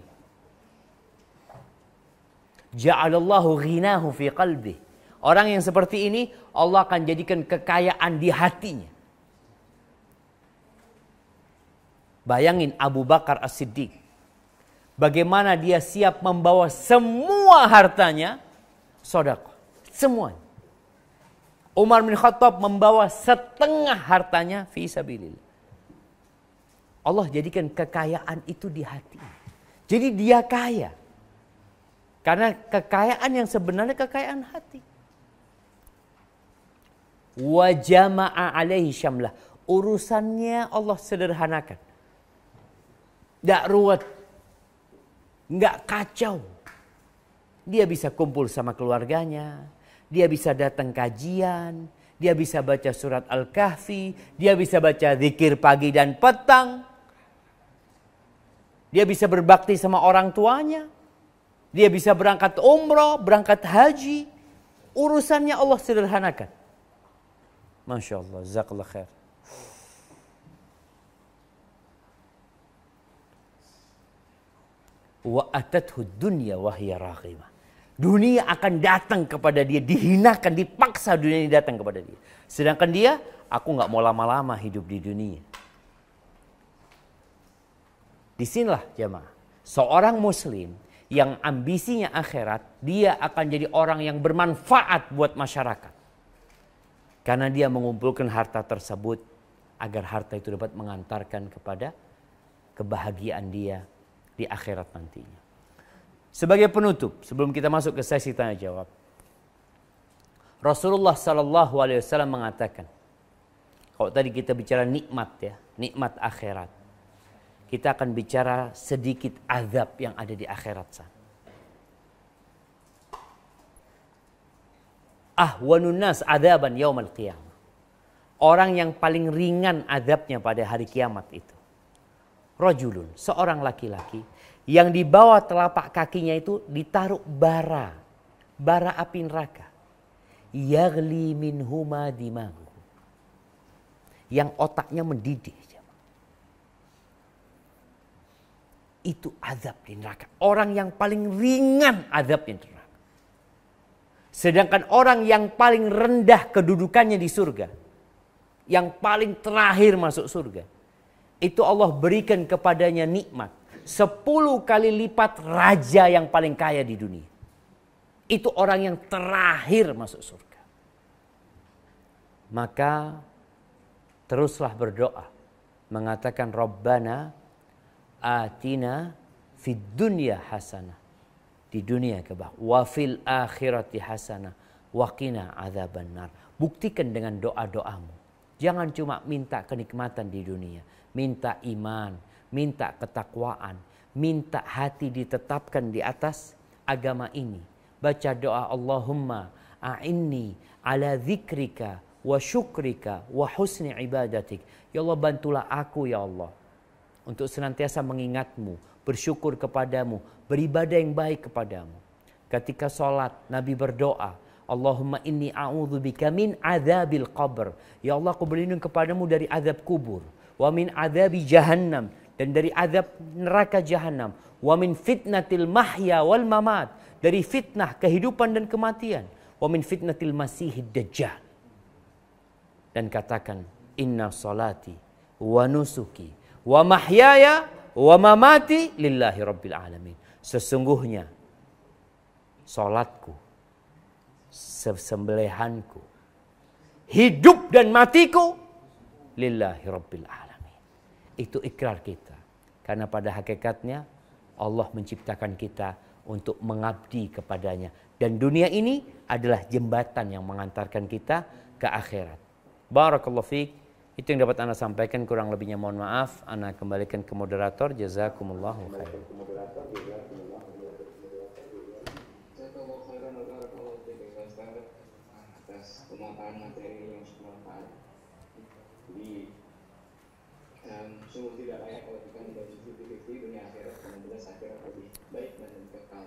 Ja'alallahu ghinahu fi qalbih. Orang yang seperti ini Allah akan jadikan kekayaan di hatinya. Bayangin Abu Bakar As-Siddiq. Bagaimana dia siap membawa semua hartanya sedekah. Semuanya. Umar bin Khattab membawa setengah hartanya fi sabilillah. Allah jadikan kekayaan itu di hati. Jadi dia kaya. Karena kekayaan yang sebenarnya kekayaan hati. Wa jama'a alaihi syamlah. Urusannya Allah sederhanakan. Tidak ruwet. Nggak kacau. Dia bisa kumpul sama keluarganya. Dia bisa datang kajian. Dia bisa baca surat Al-Kahfi. Dia bisa baca zikir pagi dan petang. Dia bisa berbakti sama orang tuanya. Dia bisa berangkat umroh, berangkat haji. Urusannya Allah sederhanakan. Masya Allah, jazakallah khair. Wa atathu dunya wa hiya raghimah. Dunia akan datang kepada dia, dihinakan, dipaksa dunia ini datang kepada dia. Sedangkan dia, aku nggak mau lama-lama hidup di dunia. Disinilah jemaah, seorang muslim yang ambisinya akhirat, dia akan jadi orang yang bermanfaat buat masyarakat. Karena dia mengumpulkan harta tersebut, agar harta itu dapat mengantarkan kepada kebahagiaan dia di akhirat nantinya. Sebagai penutup, sebelum kita masuk ke sesi tanya jawab, Rasulullah SAW mengatakan, kalau tadi kita bicara nikmat ya, nikmat akhirat, kita akan bicara sedikit azab yang ada di akhirat sana. Ahwanun nas adzaban yaumal qiyamah. Orang yang paling ringan azabnya pada hari kiamat itu. Rajulun, seorang laki-laki yang di bawah telapak kakinya itu ditaruh bara api neraka. Yaghli minhuma dimagu. Yang otaknya mendidih. Itu azab di neraka. Orang yang paling ringan azab di neraka. Sedangkan orang yang paling rendah kedudukannya di surga, yang paling terakhir masuk surga, itu Allah berikan kepadanya nikmat 10 kali lipat raja yang paling kaya di dunia. Itu orang yang terakhir masuk surga. Maka teruslah berdoa, mengatakan Rabbana atina fid dunya hasanah, di dunia kebah, wa fil akhirati hasanah wa qina adzabannar. Buktikan dengan doa-doamu. Jangan cuma minta kenikmatan di dunia, minta iman, minta ketakwaan, minta hati ditetapkan di atas agama ini. Baca doa Allahumma a'inni ala dzikrika wa syukrika wa husni ibadatik. Ya Allah, bantulah aku ya Allah untuk senantiasa mengingatmu, bersyukur kepadamu, beribadah yang baik kepadamu. Ketika sholat, Nabi berdoa, Allahumma inni a'udzubika min adzabil qabr. Ya Allah, aku berlindung kepadamu dari azab kubur. Wa min adzabi jahannam, dan dari azab neraka jahannam. Wa min fitnatil mahya wal mamat, dari fitnah kehidupan dan kematian. Wa min fitnatil masihid dajjal. Dan katakan, inna salati wa nusuki wa mahyaya wa mamati lillahi rabbil alamin. Sesungguhnya salatku, sembelihanku, hidup dan matiku lillahi rabbil alamin. Itu ikrar kita. Karena pada hakikatnya Allah menciptakan kita untuk mengabdi kepadanya. Dan dunia ini adalah jembatan yang mengantarkan kita ke akhirat. Barakallahu fiik. Itu yang dapat Anda sampaikan, kurang lebihnya mohon maaf. Anda kembalikan ke moderator. Jazakumullahu khairan. Atas pemaparan materi yang bermanfaat. Jadi sungguh tidak layak kalau kita menjadi 50-50 dunia akhirat, karena jelas akhirat lebih baik dan lebih kekal.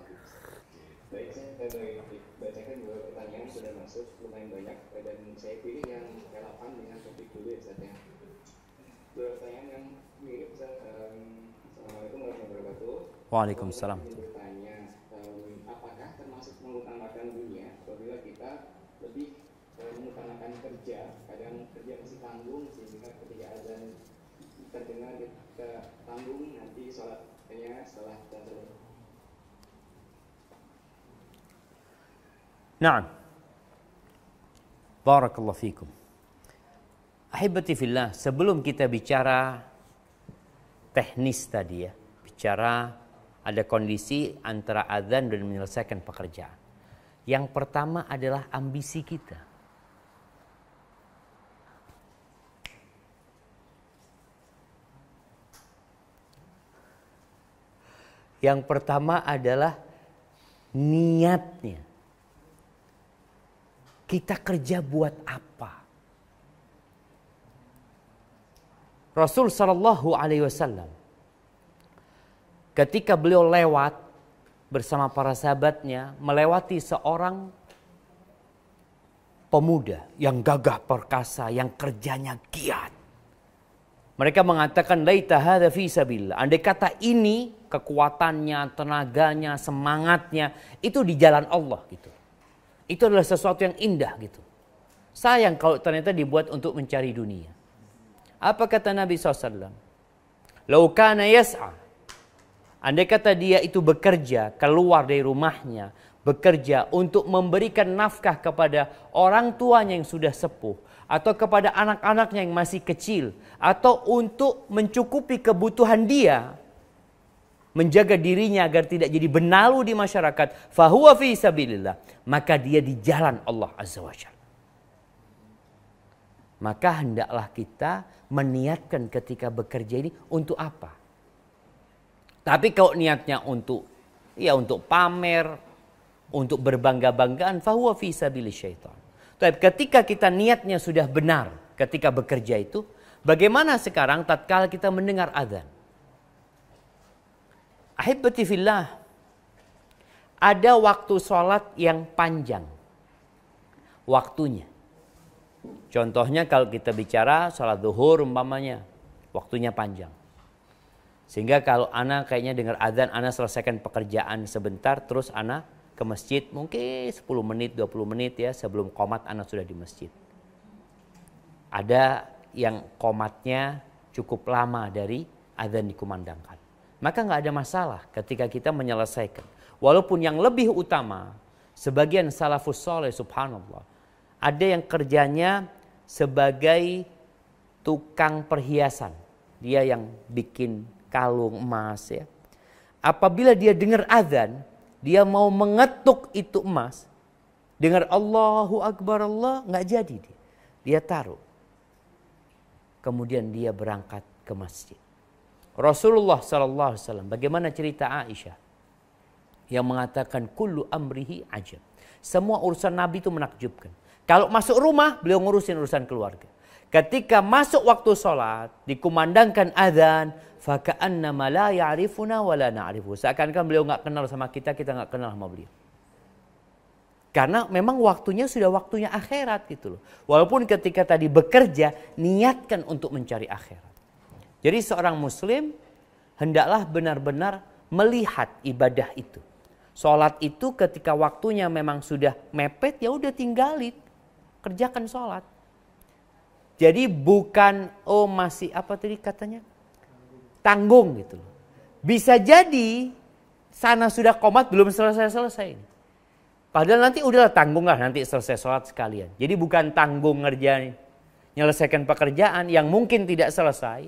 Baik, saya bacakan dua pertanyaan yang sudah masuk lumayan banyak, dan saya pilih yang relevan dengan topik dulu ya Ustaz ya. Dua pertanyaan yang mirip Ustaz. Assalamualaikum warahmatullahi wabarakatuh. Waalaikumsalam. Bertanya, apakah termasuk mengutamakan dunia apabila kita lebih mengutamakan kerja? Kadang kerja masih tanggung, sehingga ketika azan terdengar kita tanggung, nanti sholatnya setelah azan. Naam. Barakallahu fikum. Ahibati fillah, sebelum kita bicara teknis tadi ya, bicara ada kondisi antara azan dan menyelesaikan pekerjaan. Yang pertama adalah ambisi kita. Yang pertama adalah niatnya. Kita kerja buat apa? Rasul sallallahu alaihi wasallam ketika beliau lewat bersama para sahabatnya, melewati seorang pemuda yang gagah perkasa, yang kerjanya giat. Mereka mengatakan, laita hadza fi sabilillah. Andai kata ini kekuatannya, tenaganya, semangatnya itu di jalan Allah gitu. Itu adalah sesuatu yang indah gitu. Sayang kalau ternyata dibuat untuk mencari dunia. Apa kata Nabi SAW? Lau kana yas'a. Andai kata dia itu bekerja, keluar dari rumahnya, bekerja untuk memberikan nafkah kepada orang tuanya yang sudah sepuh, atau kepada anak-anaknya yang masih kecil, atau untuk mencukupi kebutuhan dia, menjaga dirinya agar tidak jadi benalu di masyarakat, fahuwa fi sabilillah, maka dia di jalan Allah Azza wa Jalla. Maka hendaklah kita meniatkan ketika bekerja ini untuk apa? Tapi kalau niatnya untuk pamer, untuk berbangga-banggaan, fahuwa fi sabilis syaitan. Tapi ketika kita niatnya sudah benar ketika bekerja itu, bagaimana sekarang tatkala kita mendengar azan? Ahibati fillah, ada waktu sholat yang panjang waktunya. Contohnya kalau kita bicara sholat zuhur umpamanya, waktunya panjang. Sehingga kalau ana kayaknya dengar azan, ana selesaikan pekerjaan sebentar, terus ana ke masjid, mungkin 10 menit, 20 menit ya, sebelum qomat ana sudah di masjid. Ada yang qomatnya cukup lama dari azan dikumandangkan. Maka nggak ada masalah ketika kita menyelesaikan. Walaupun yang lebih utama, sebagian salafus soleh subhanallah, ada yang kerjanya sebagai tukang perhiasan. Dia yang bikin kalung emas ya. Apabila dia dengar azan, dia mau mengetuk itu emas, dengar Allahu Akbar Allah, nggak jadi dia. Dia taruh. Kemudian dia berangkat ke masjid. Rasulullah SAW, bagaimana cerita Aisyah yang mengatakan kullu amrihi ajab. Semua urusan Nabi itu menakjubkan. Kalau masuk rumah, beliau ngurusin urusan keluarga. Ketika masuk waktu sholat, dikumandangkan azan, faka'annama la ya'rifuna wa la na'rifu. Seakan-akan beliau nggak kenal sama kita, kita nggak kenal sama beliau. Karena memang waktunya sudah waktunya akhirat gitu loh. Walaupun ketika tadi bekerja, niatkan untuk mencari akhirat. Jadi seorang muslim hendaklah benar-benar melihat ibadah itu. Sholat itu ketika waktunya memang sudah mepet, ya udah tinggalin. Kerjakan sholat. Jadi bukan, masih apa tadi katanya? Tanggung gitu loh. Bisa jadi sana sudah qomat belum selesai-selesai. Padahal nanti udahlah tanggunglah nanti selesai sholat sekalian. Jadi bukan tanggung ngerjain, menyelesaikan pekerjaan yang mungkin tidak selesai.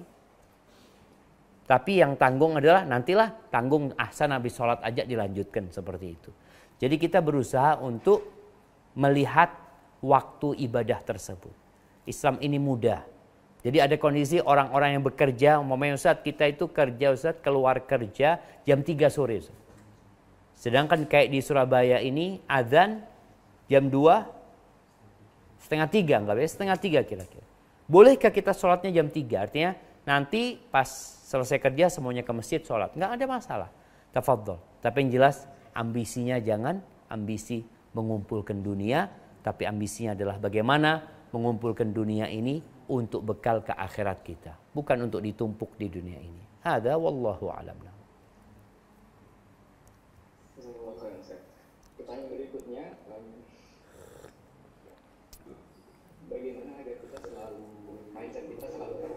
Tapi yang tanggung adalah nantilah tanggung ahsan habis sholat aja dilanjutkan seperti itu. Jadi kita berusaha untuk melihat waktu ibadah tersebut. Islam ini mudah. Jadi ada kondisi orang-orang yang bekerja, umpamanya Ustaz kita itu kerja Ustaz keluar kerja jam 3 sore Ustaz. Sedangkan kayak di Surabaya ini azan jam 2:30, enggak ya? 2:30 kira-kira. Bolehkah kita sholatnya jam 3? Artinya nanti pas selesai kerja semuanya ke masjid sholat. Enggak ada masalah. Tafadhol. Tapi yang jelas ambisinya jangan ambisi mengumpulkan dunia. Tapi ambisinya adalah bagaimana mengumpulkan dunia ini untuk bekal ke akhirat kita. Bukan untuk ditumpuk di dunia ini. Hada wallahu a'lam. Pertanyaan berikutnya, bagaimana agar kita selalu mindset kita selalu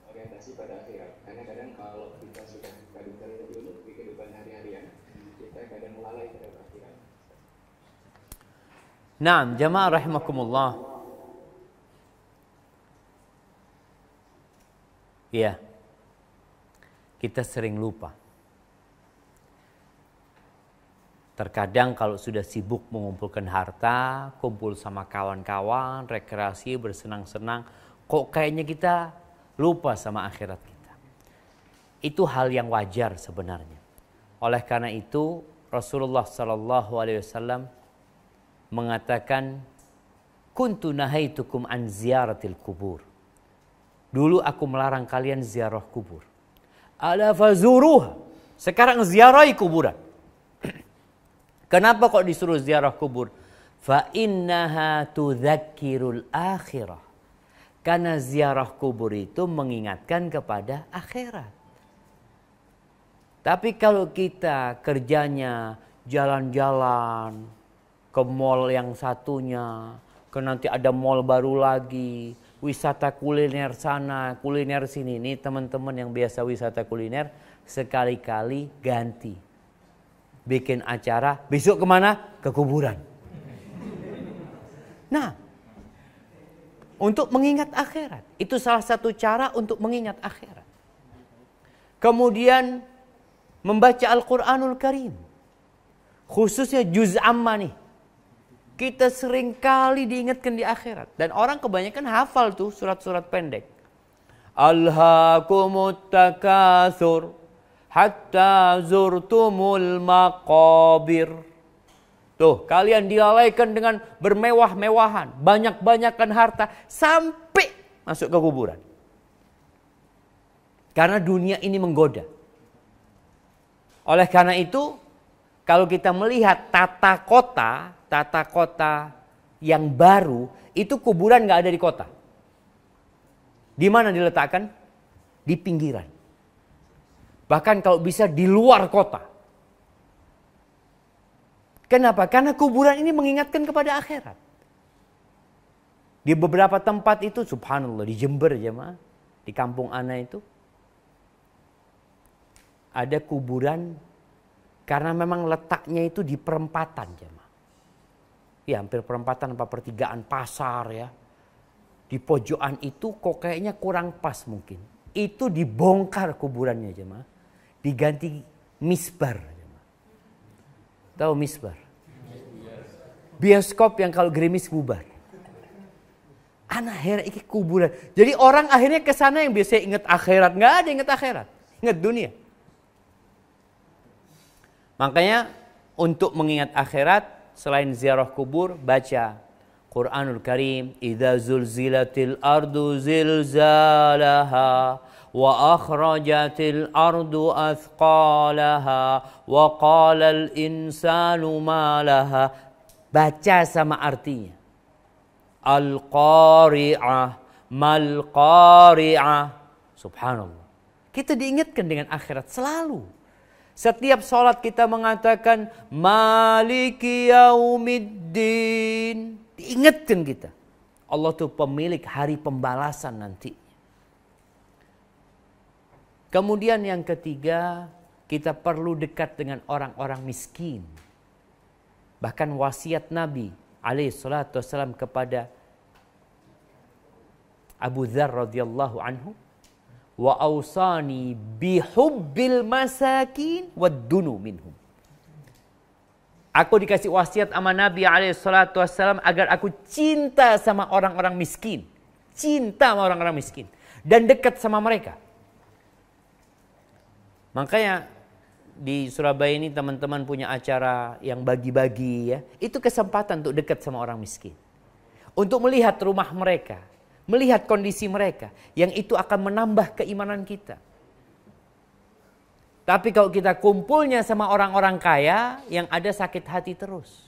orientasi pada akhirat? Karena kadang kalau kita sudah kadung dulu di kehidupan hari-harian, kita kadang lalai terhadap akhirat. Naam, jamaah rahimakumullah. Iya. Kita sering lupa. Terkadang kalau sudah sibuk mengumpulkan harta, kumpul sama kawan-kawan, rekreasi, bersenang-senang, kok kayaknya kita lupa sama akhirat kita. Itu hal yang wajar sebenarnya. Oleh karena itu, Rasulullah SAW mengatakan, "Kuntu nahaitukum an ziyaratil kubur." Dulu aku melarang kalian ziarah kubur. Ala fazuruha. Sekarang ziarahi kuburan. Kenapa kok disuruh ziarah kubur? Fa innaha tudzakirul akhirah. Karena ziarah kubur itu mengingatkan kepada akhirat. Tapi kalau kita kerjanya jalan-jalan ke mall yang satunya, ke nanti ada mall baru lagi, wisata kuliner sana, kuliner sini. Ini teman-teman yang biasa wisata kuliner, sekali-kali ganti. Bikin acara, besok kemana? Ke kuburan. Nah, untuk mengingat akhirat. Itu salah satu cara untuk mengingat akhirat. Kemudian membaca Al-Quranul Karim. Khususnya juz amma nih. Kita sering kali diingatkan di akhirat. Dan orang kebanyakan hafal tuh surat-surat pendek. Alhaakumut takatsur hatta zurtumul maqabir. Tuh, kalian dilalaikan dengan bermewah-mewahan, banyak-banyakan harta sampai masuk ke kuburan. Karena dunia ini menggoda. Oleh karena itu, kalau kita melihat tata kota yang baru, itu kuburan nggak ada di kota. Di mana diletakkan? Di pinggiran. Bahkan kalau bisa di luar kota. Kenapa? Karena kuburan ini mengingatkan kepada akhirat. Di beberapa tempat itu, subhanallah, di Jember jemaah, di kampung Ana itu, ada kuburan karena memang letaknya itu di perempatan jemaah. Ya hampir perempatan apa pertigaan pasar ya. Di pojokan itu kok kayaknya kurang pas mungkin. Itu dibongkar kuburannya jemaah. Diganti misbar. Tahu misbar? Bioskop yang kalau gerimis bubar. Anak heran iki kuburan. Jadi orang akhirnya ke sana yang biasa ingat akhirat, nggak ada ingat akhirat, ingat dunia. Makanya untuk mengingat akhirat selain ziarah kubur, baca Quranul Karim. Idza zulzilatil ardu zilzalaha wa akhrajatil ardu athqalaha wa qalal insanu ma laha. Baca sama artinya. Al-qari'ah, mal-qari'ah. Subhanallah. Kita diingatkan dengan akhirat selalu. Setiap sholat kita mengatakan Maliki yaumiddin. Diingatkan kita. Allah itu pemilik hari pembalasan nanti. Kemudian yang ketiga, kita perlu dekat dengan orang-orang miskin. Bahkan wasiat Nabi alaihi salatu wassalam kepada Abu Dzar radhiyallahu anhu, wa ausani bihubbil masakin waddunu minhum. Aku dikasih wasiat sama Nabi alaihi salatu wassalam agar aku cinta sama orang-orang miskin. Cinta sama orang-orang miskin. Dan dekat sama mereka. Makanya di Surabaya ini teman-teman punya acara yang bagi-bagi ya. Itu kesempatan untuk dekat sama orang miskin. Untuk melihat rumah mereka. Melihat kondisi mereka. Yang itu akan menambah keimanan kita. Tapi kalau kita kumpulnya sama orang-orang kaya, yang ada sakit hati terus.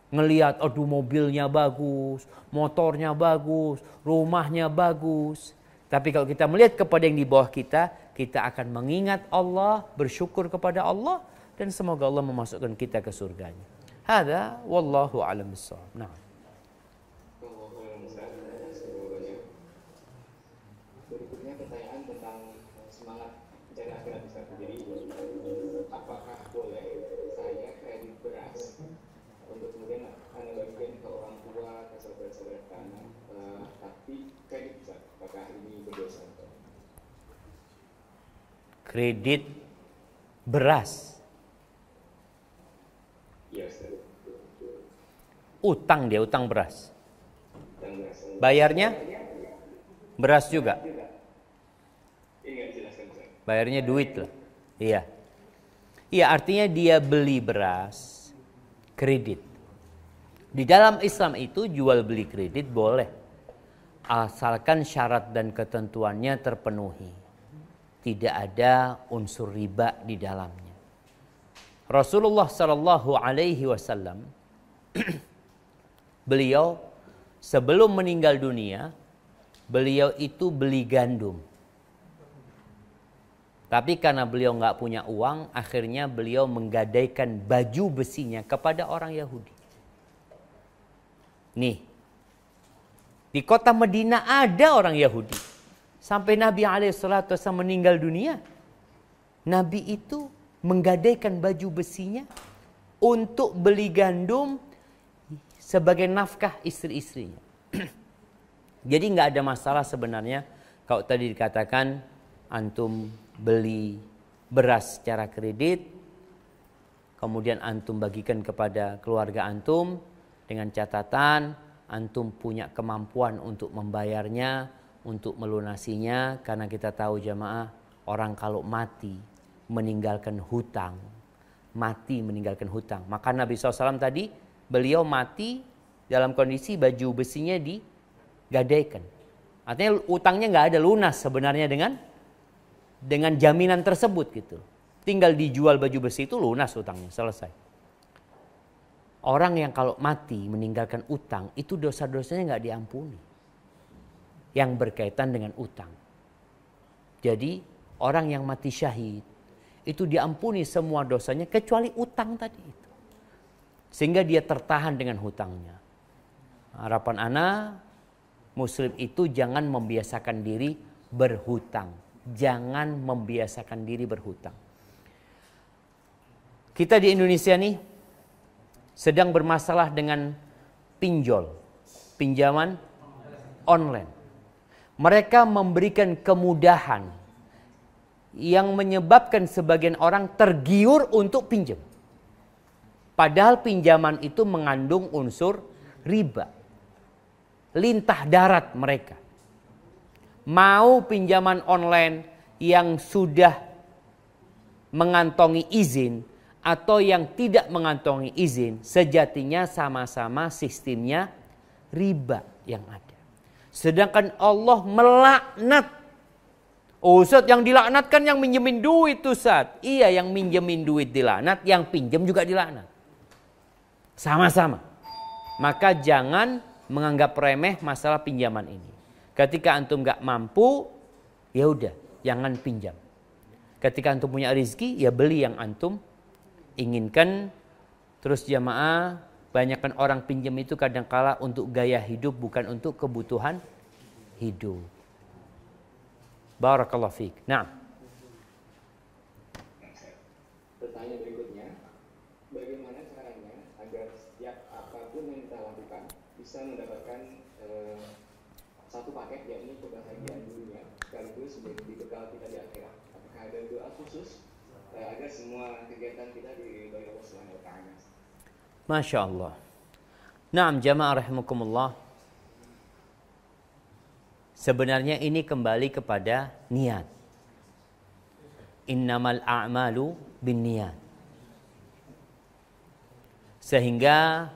Ngelihat, aduh mobilnya bagus, motornya bagus, rumahnya bagus. Tapi kalau kita melihat kepada yang di bawah kita akan mengingat Allah, bersyukur kepada Allah, dan semoga Allah memasukkan kita ke surganya. Hada wallahu a'lam bissawab. Nah. Berikutnya pertanyaan tentang semangat mencari akhirat Ustaz. Jadi apakah boleh saya kredit beras untuk kemudian Anda bagikan ke orang tua, ke saudara-saudara anak, tapi kredit Ustaz, apakah ini berdosa? Kredit beras. Iya Ustaz. Utang dia, utang beras. Utang beras. Bayarnya beras juga. Ini nggak dijelaskan Ustaz. Bayarnya duit lah. Iya. Iya, artinya dia beli beras kredit. Di dalam Islam itu jual beli kredit boleh. Asalkan syarat dan ketentuannya terpenuhi. Tidak ada unsur riba di dalamnya. Rasulullah sallallahu alaihi wasallam beliau sebelum meninggal dunia, beliau itu beli gandum. Tapi karena beliau nggak punya uang, akhirnya beliau menggadaikan baju besinya kepada orang Yahudi. Nih, di kota Madinah ada orang Yahudi. Sampai Nabi alaihissalatu wassalam meninggal dunia, Nabi itu menggadaikan baju besinya untuk beli gandum sebagai nafkah istri-istrinya. Jadi nggak ada masalah sebenarnya kalau tadi dikatakan antum beli beras secara kredit, kemudian antum bagikan kepada keluarga antum dengan catatan antum punya kemampuan untuk membayarnya, untuk melunasinya, karena kita tahu jamaah orang kalau mati meninggalkan hutang, Maka Nabi SAW tadi beliau mati dalam kondisi baju besinya digadaikan. Artinya utangnya nggak ada, lunas sebenarnya dengan jaminan tersebut gitu. Tinggal dijual baju besi itu lunas utangnya, selesai. Orang yang kalau mati meninggalkan utang itu dosa-dosanya nggak diampuni. Yang berkaitan dengan utang. Jadi orang yang mati syahid itu diampuni semua dosanya kecuali utang tadi itu. Sehingga dia tertahan dengan hutangnya. Harapan ana muslim itu jangan membiasakan diri berhutang. Jangan membiasakan diri berhutang. Kita di Indonesia nih sedang bermasalah dengan pinjol, pinjaman online. Mereka memberikan kemudahan yang menyebabkan sebagian orang tergiur untuk pinjam. Padahal pinjaman itu mengandung unsur riba. Lintah darat mereka. Mau pinjaman online yang sudah mengantongi izin atau yang tidak mengantongi izin, sejatinya sama-sama sistemnya riba yang ada. Sedangkan Allah melaknat. Ustaz, yang dilaknatkan yang minjemin duit Ustaz. Iya, yang minjemin duit dilaknat, yang pinjam juga dilaknat. Sama-sama. Maka jangan menganggap remeh masalah pinjaman ini. Ketika antum gak mampu, ya udah, jangan pinjam. Ketika antum punya rezeki, ya beli yang antum inginkan. Terus jamaah, banyakkan orang pinjam itu kadangkala untuk gaya hidup, bukan untuk kebutuhan hidup. Barakallahu fiik. Nah. Pertanyaan berikutnya, bagaimana caranya agar setiap apapun yang kita lakukan bisa mendapatkan satu paket, yakni kebahagiaan dunia sekaligus menjadi bekal kita di akhirat. Apakah ada doa khusus agar semua kegiatan kita diridhoi Allah Subhanahu wa taala? Masya Allah. Naam jamaah rahimakumullah. Sebenarnya ini kembali kepada niat. Innamal a'malu binniyat. Sehingga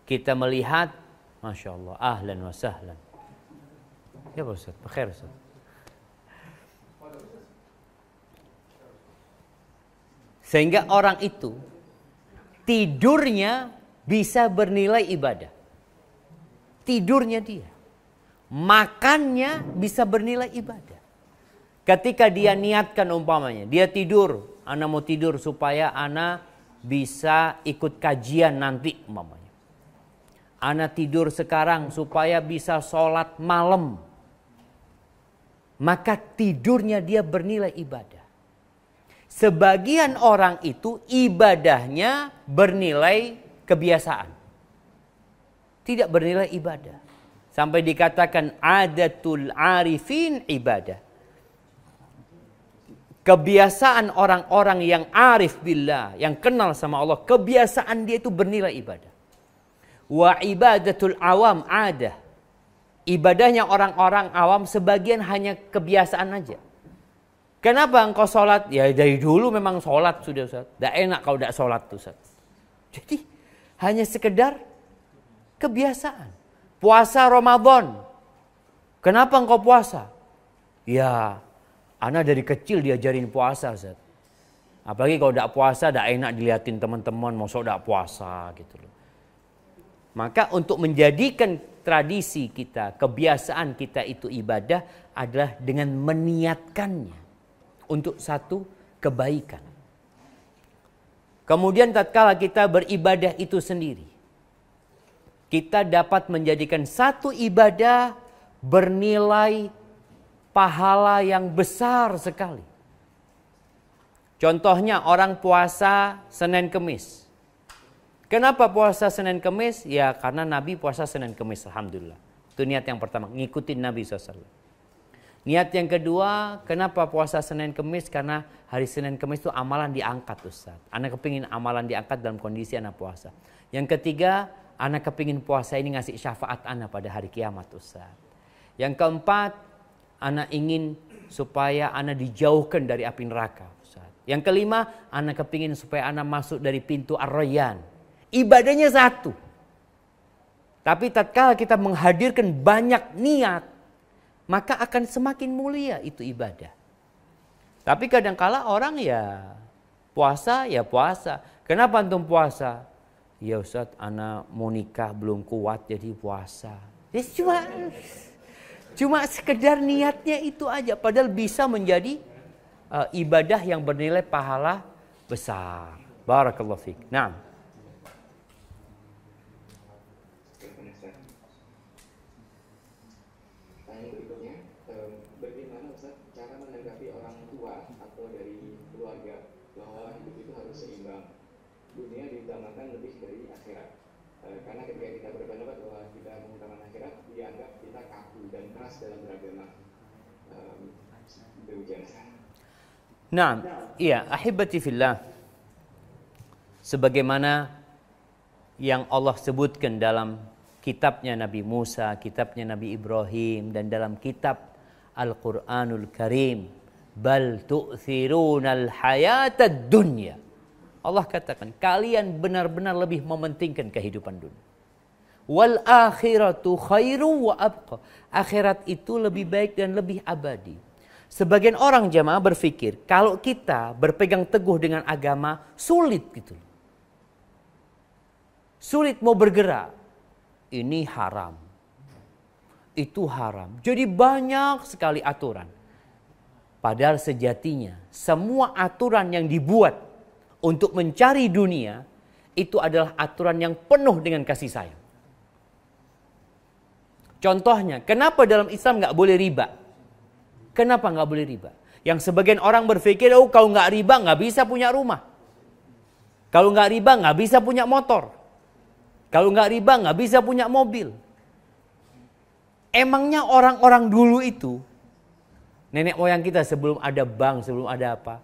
kita melihat, Masya Allah, ahlan wa sahlan. Ya Pak Ustaz, bakhair Ustaz. Sehingga orang itu tidurnya bisa bernilai ibadah. Tidurnya dia. Makannya bisa bernilai ibadah. Ketika dia niatkan umpamanya, dia tidur, ana mau tidur supaya ana bisa ikut kajian nanti umpamanya. Ana tidur sekarang supaya bisa sholat malam. Maka tidurnya dia bernilai ibadah. Sebagian orang itu ibadahnya bernilai kebiasaan. Tidak bernilai ibadah. Sampai dikatakan adatul arifin ibadah. Kebiasaan orang-orang yang arif billah, yang kenal sama Allah, kebiasaan dia itu bernilai ibadah. Wa ibadatul awam adah. Ibadahnya orang-orang awam sebagian hanya kebiasaan aja. Kenapa engkau sholat? Ya dari dulu memang sholat sudah Ustaz. Tidak enak kalau tidak sholat tuh Ustaz. Jadi hanya sekedar kebiasaan. Puasa Ramadan. Kenapa engkau puasa? Ya, ana dari kecil diajarin puasa Ustaz. Apalagi kalau tidak puasa tidak enak dilihatin teman-teman masuk tidak puasa gitu loh. Maka untuk menjadikan tradisi kita, kebiasaan kita itu ibadah adalah dengan meniatkannya untuk satu kebaikan. Kemudian tatkala kita beribadah itu sendiri, kita dapat menjadikan satu ibadah bernilai pahala yang besar sekali. Contohnya orang puasa Senin Kemis. Kenapa puasa Senin Kemis? Ya karena Nabi puasa Senin Kemis, alhamdulillah. Itu niat yang pertama, ngikutin Nabi SAW. Niat yang kedua, kenapa puasa Senin Kemis? Karena hari Senin Kemis itu amalan diangkat Ustaz. Anak kepingin amalan diangkat dalam kondisi anak puasa. Yang ketiga, anak kepingin puasa ini ngasih syafaat anak pada hari kiamat Ustaz. Yang keempat, anak ingin supaya anak dijauhkan dari api neraka Ustaz. Yang kelima, anak kepingin supaya anak masuk dari pintu Ar-Rayyan. Ibadahnya satu. Tapi tatkala kita menghadirkan banyak niat, maka akan semakin mulia itu ibadah. Tapi kadangkala orang ya puasa. Kenapa antum puasa? Ya Ustaz, anak mau nikah belum kuat jadi puasa. Ya cuma sekedar niatnya itu aja. Padahal bisa menjadi ibadah yang bernilai pahala besar. Barakallahu fiik. Nah. Dunia diutamakan lebih dari akhirat. Karena ketika kita berpendapat bahwa kita mengutamakan akhirat, dianggap kita kaku dan keras dalam beragama. Demikian. Nah, iya, ahibati fillah. Sebagaimana yang Allah sebutkan dalam kitabnya Nabi Musa, kitabnya Nabi Ibrahim, dan dalam kitab Al-Quranul Karim, bal tu'thirunal hayatad dunya. Allah katakan, kalian benar-benar lebih mementingkan kehidupan dunia. Wal akhiratu khairu wa abqa. Akhirat itu lebih baik dan lebih abadi. Sebagian orang jamaah berpikir, kalau kita berpegang teguh dengan agama, sulit gitu. Sulit mau bergerak. Ini haram. Itu haram. Jadi banyak sekali aturan. Padahal sejatinya, semua aturan yang dibuat untuk mencari dunia, itu adalah aturan yang penuh dengan kasih sayang. Contohnya, kenapa dalam Islam nggak boleh riba? Kenapa nggak boleh riba? Yang sebagian orang berpikir, oh kalau nggak riba nggak bisa punya rumah. Kalau nggak riba nggak bisa punya motor. Kalau nggak riba nggak bisa punya mobil. Emangnya orang-orang dulu itu, nenek moyang kita sebelum ada bank, sebelum ada apa,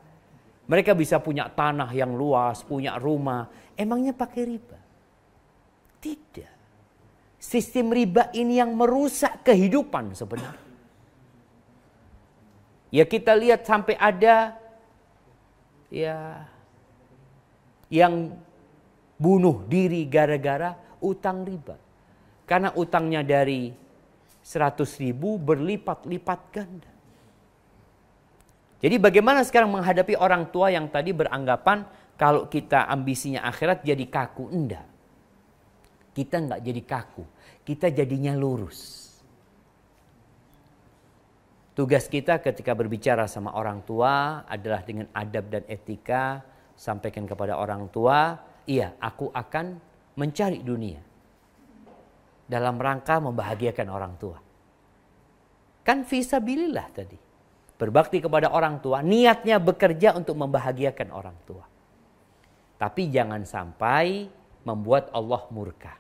mereka bisa punya tanah yang luas, punya rumah. Emangnya pakai riba? Tidak. Sistem riba ini yang merusak kehidupan sebenarnya. Ya kita lihat sampai ada ya yang bunuh diri gara-gara utang riba. Karena utangnya dari 100.000 berlipat-lipat ganda. Jadi bagaimana sekarang menghadapi orang tua yang tadi beranggapan kalau kita ambisinya akhirat jadi kaku? Enggak. Kita enggak jadi kaku. Kita jadinya lurus. Tugas kita ketika berbicara sama orang tua adalah dengan adab dan etika. Sampaikan kepada orang tua, iya aku akan mencari dunia. Dalam rangka membahagiakan orang tua. Kan fisabilillah tadi. Berbakti kepada orang tua, niatnya bekerja untuk membahagiakan orang tua. Tapi jangan sampai membuat Allah murka.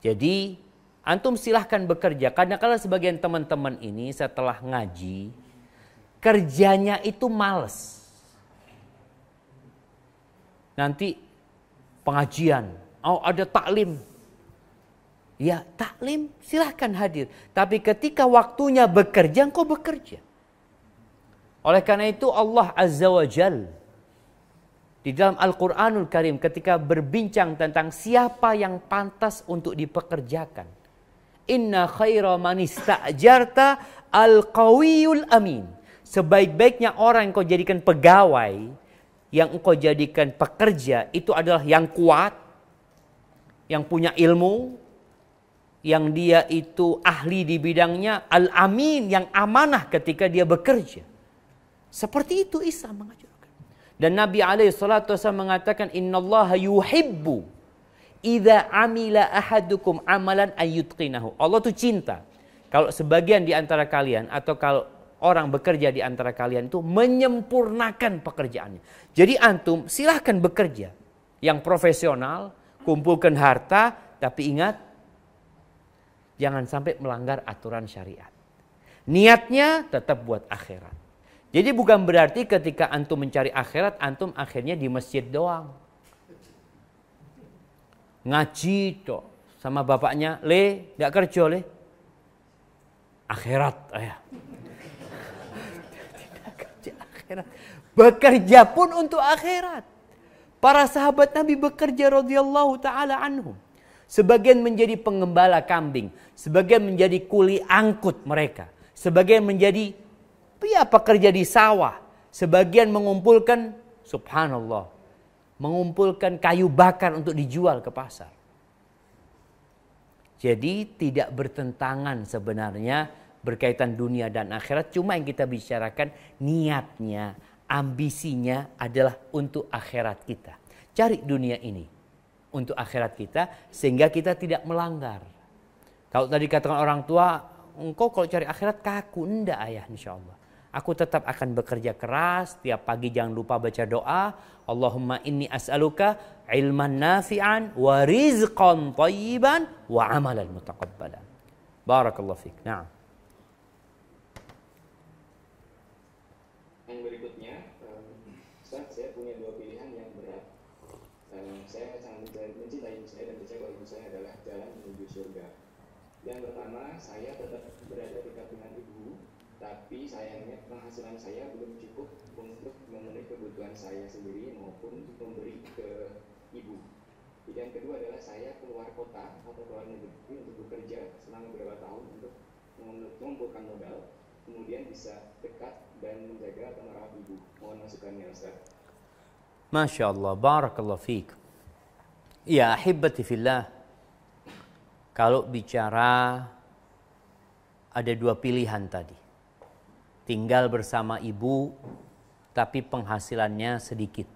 Jadi antum silahkan bekerja. Kadang-kadang sebagian teman-teman ini setelah ngaji, kerjanya itu males. Nanti pengajian, ada taklim. Ya taklim silahkan hadir. Tapi ketika waktunya bekerja, engkau bekerja. Oleh karena itu Allah Azza wa Jal di dalam Al-Quranul Karim ketika berbincang tentang siapa yang pantas untuk dipekerjakan. Inna khaira man ista'jarta al-qawiyul amin. Sebaik-baiknya orang yang kau jadikan pegawai, yang engkau jadikan pekerja, itu adalah yang kuat, yang punya ilmu, yang dia itu ahli di bidangnya, al-amin, yang amanah ketika dia bekerja. Seperti itu Islam mengajarkan. Dan Nabi SAW mengatakan, innallaha yuhibbu idza amila ahadukum amalan ayyutqinahu. Allah tuh cinta kalau sebagian di antara kalian atau kalau orang bekerja di antara kalian itu menyempurnakan pekerjaannya. Jadi antum silahkan bekerja yang profesional, kumpulkan harta, tapi ingat jangan sampai melanggar aturan syariat. Niatnya tetap buat akhirat. Jadi bukan berarti ketika antum mencari akhirat, antum akhirnya di masjid doang. Ngaji toh sama bapaknya, le, gak kerja le. Akhirat, ayah. Tidak kerja akhirat. Bekerja pun untuk akhirat. Para sahabat Nabi bekerja radhiyallahu taala anhum. Sebagian menjadi pengembala kambing, sebagian menjadi kuli angkut mereka, sebagian menjadi pekerja di sawah, sebagian mengumpulkan, subhanallah, mengumpulkan kayu bakar untuk dijual ke pasar. Jadi tidak bertentangan sebenarnya berkaitan dunia dan akhirat. Cuma yang kita bicarakan niatnya, ambisinya adalah untuk akhirat kita. Cari dunia ini untuk akhirat kita sehingga kita tidak melanggar. Kalau tadi katakan orang tua, engkau kalau cari akhirat kaku. Enggak ayah, insya Allah. Aku tetap akan bekerja keras. Tiap pagi jangan lupa baca doa. Allahumma inni as'aluka ilman nafi'an wa rizqan thayyiban wa amalan mutaqabbalan. Barakallahu fiik. Nah. Yang berikutnya, Ustaz, saya punya dua pilihan yang berat. Saya sangat mencintai ibu saya dan percaya bahwa ibu saya adalah jalan menuju surga. Yang pertama, saya tetap berada dekat dengan ibu, tapi sayangnya penghasilan saya belum cukup untuk memenuhi kebutuhan saya sendiri maupun memberi ke ibu. Yang kedua adalah saya keluar kota atau keluar negeri untuk bekerja selama beberapa tahun untuk mengumpulkan modal, kemudian bisa dekat dan menjaga atau merawat ibu. Mohon masukannya, Ustaz. Masya Allah, barakallahu fiik. Ya ahibati fillah. Kalau bicara ada dua pilihan tadi. Tinggal bersama ibu tapi penghasilannya sedikit.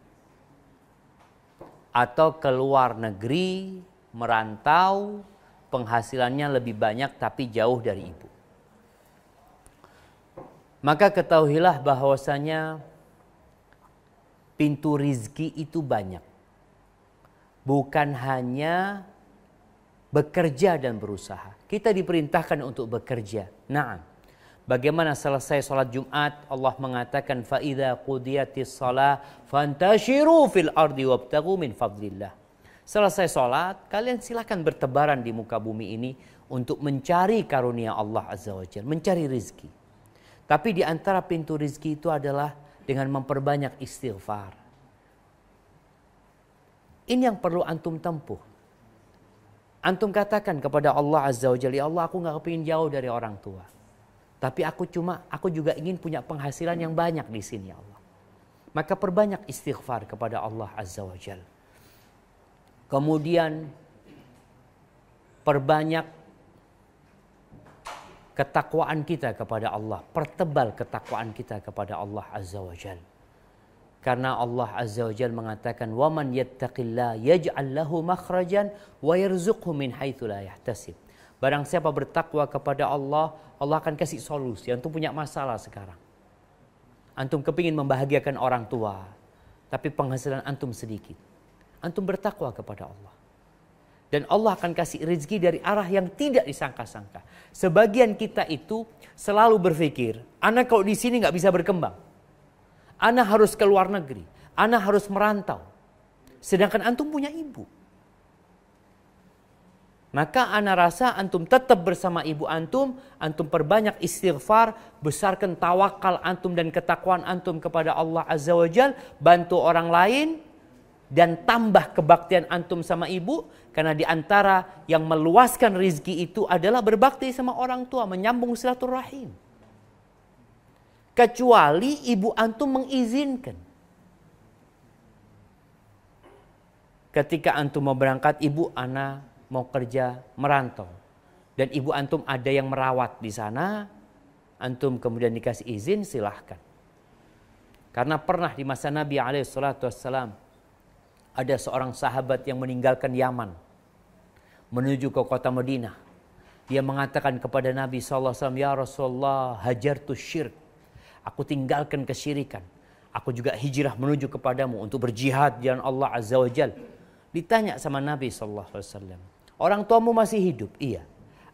Atau keluar negeri, merantau, penghasilannya lebih banyak tapi jauh dari ibu. Maka ketahuilah bahwasanya pintu rizki itu banyak. Bukan hanya bekerja dan berusaha. Kita diperintahkan untuk bekerja. Naam. Bagaimana selesai sholat Jumat, Allah mengatakan فَإِذَا قُضِيَتِ الصَّلَاةِ فَانْتَشِرُوا فِي الْأَرْضِ وَابْتَغُوا مِنْ فَضْلِ اللَّهِ. Selesai sholat, kalian silakan bertebaran di muka bumi ini untuk mencari karunia Allah Azza wa Jalla, mencari rizki. Tapi di antara pintu rizki itu adalah dengan memperbanyak istighfar. Ini yang perlu antum tempuh. Antum katakan kepada Allah Azza wa Jalla, ya Allah, aku gak kepingin jauh dari orang tua. Tapi aku juga ingin punya penghasilan yang banyak di sini, ya Allah. Maka perbanyak istighfar kepada Allah Azza wa Jalla. Kemudian perbanyak ketakwaan kita kepada Allah. Pertebal ketakwaan kita kepada Allah Azza wa Jalla. Karena Allah Azza wa Jalla mengatakan, وَمَنْ يَتَّقِ اللَّهَ يَجْعَلْ لَهُ مَخْرَجًا وَيَرْزُقْهُ مِنْ حَيْثُ لَا يَحْتَسِبْ. Barang siapa bertakwa kepada Allah, Allah akan kasih solusi. Antum punya masalah sekarang. Antum kepingin membahagiakan orang tua, tapi penghasilan antum sedikit. Antum bertakwa kepada Allah. Dan Allah akan kasih rezeki dari arah yang tidak disangka-sangka. Sebagian kita itu selalu berpikir, anak kalau di sini nggak bisa berkembang. Anak harus ke luar negeri. Anak harus merantau. Sedangkan antum punya ibu. Maka ana rasa antum tetap bersama ibu antum perbanyak istighfar, besarkan tawakal antum dan ketakwaan antum kepada Allah Azza wa Jalla, bantu orang lain, dan tambah kebaktian antum sama ibu, karena di antara yang meluaskan rizki itu adalah berbakti sama orang tua, menyambung silaturahim. Kecuali ibu antum mengizinkan. Ketika antum mau berangkat, ibu ana mau kerja merantau. Dan ibu antum ada yang merawat di sana, antum kemudian dikasih izin, silahkan. Karena pernah di masa Nabi SAW, ada seorang sahabat yang meninggalkan Yaman, menuju ke kota Madinah. Dia mengatakan kepada Nabi SAW, ya Rasulullah, hajartu syirk. Aku tinggalkan kesyirikan. Aku juga hijrah menuju kepadamu untuk berjihad di jalan Allah Azza wa Jalla. Ditanya sama Nabi SAW, orang tuamu masih hidup? Iya.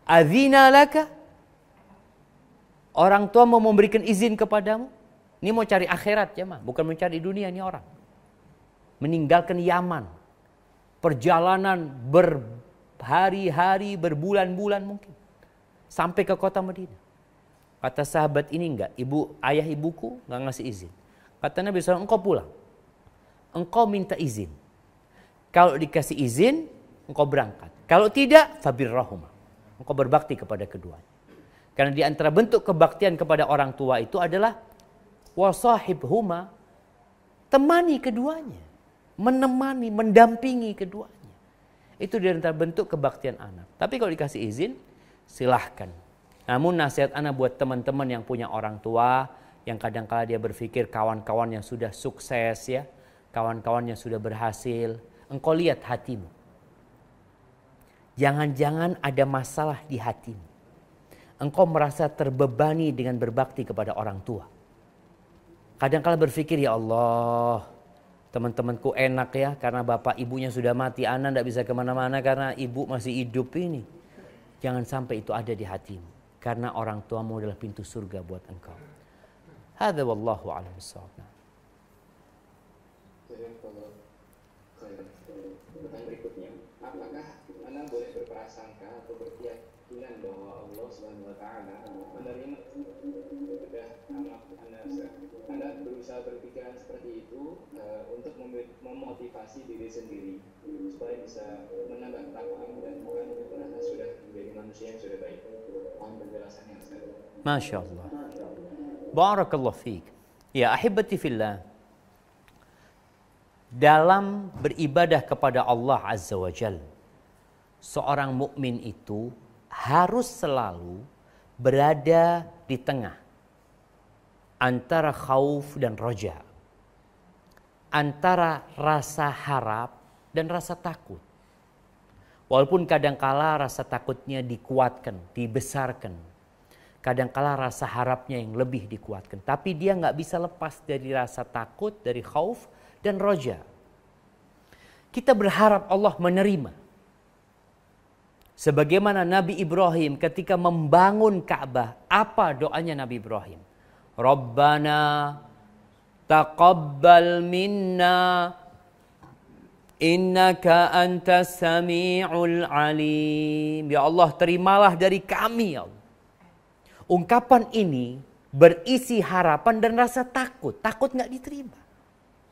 Adzina laka? Orang tua mau memberikan izin kepadamu? Ini mau cari akhirat ya mah, bukan mencari dunia ini orang. Meninggalkan Yaman. Perjalanan berhari-hari, berbulan-bulan mungkin. Sampai ke kota Madinah. Kata sahabat ini enggak, ayah ibuku enggak ngasih izin. Kata Nabi SAW, engkau pulang. Engkau minta izin. Kalau dikasih izin, engkau berangkat. Kalau tidak, fabirrahuma. Engkau berbakti kepada keduanya. Karena di antara bentuk kebaktian kepada orang tua itu adalah wasahibhuma, temani keduanya, menemani, mendampingi keduanya. Itu di antara bentuk kebaktian anak. Tapi kalau dikasih izin, silahkan. Namun nasihat anak buat teman-teman yang punya orang tua, yang kadang-kala dia berpikir kawan-kawan yang sudah sukses ya, kawan-kawan yang sudah berhasil, engkau lihat hatimu. Jangan-jangan ada masalah di hatimu. Engkau merasa terbebani dengan berbakti kepada orang tua. Kadang-kala berpikir, ya Allah, teman-temanku enak ya, karena bapak ibunya sudah mati, anak tidak bisa kemana-mana karena ibu masih hidup ini. Jangan sampai itu ada di hatimu. Karena orang tuamu adalah pintu surga buat engkau. Hadza wallahu a'lam bissawab. Pertanyaan berikutnya, apakah Anda boleh berprasangka atau berkeyakinan bahwa Allah Subhanahu wa taala menerima sudah amal Anda berusaha berpikiran seperti itu untuk memotivasi diri sendiri supaya bisa menambah ketakwaan dan bukan merasa sudah menjadi manusia yang sudah baik. Mohon penjelasannya Ustaz. Masya Allah. Barakallahu fiik. Ya ahibati fillah. Dalam beribadah kepada Allah Azza wa Jalla, seorang mukmin itu harus selalu berada di tengah antara khauf dan roja, antara rasa harap dan rasa takut. Walaupun kadangkala rasa takutnya dikuatkan, dibesarkan, kadangkala rasa harapnya yang lebih dikuatkan, tapi dia nggak bisa lepas dari rasa takut, dari khauf, dan roja. Kita berharap Allah menerima. Sebagaimana Nabi Ibrahim ketika membangun Ka'bah, apa doanya Nabi Ibrahim? Rabbana taqabbal minna innaka antas sami'ul alim. Ya Allah, terimalah dari kami, ya Allah. Ungkapan ini berisi harapan dan rasa takut. Takut nggak diterima.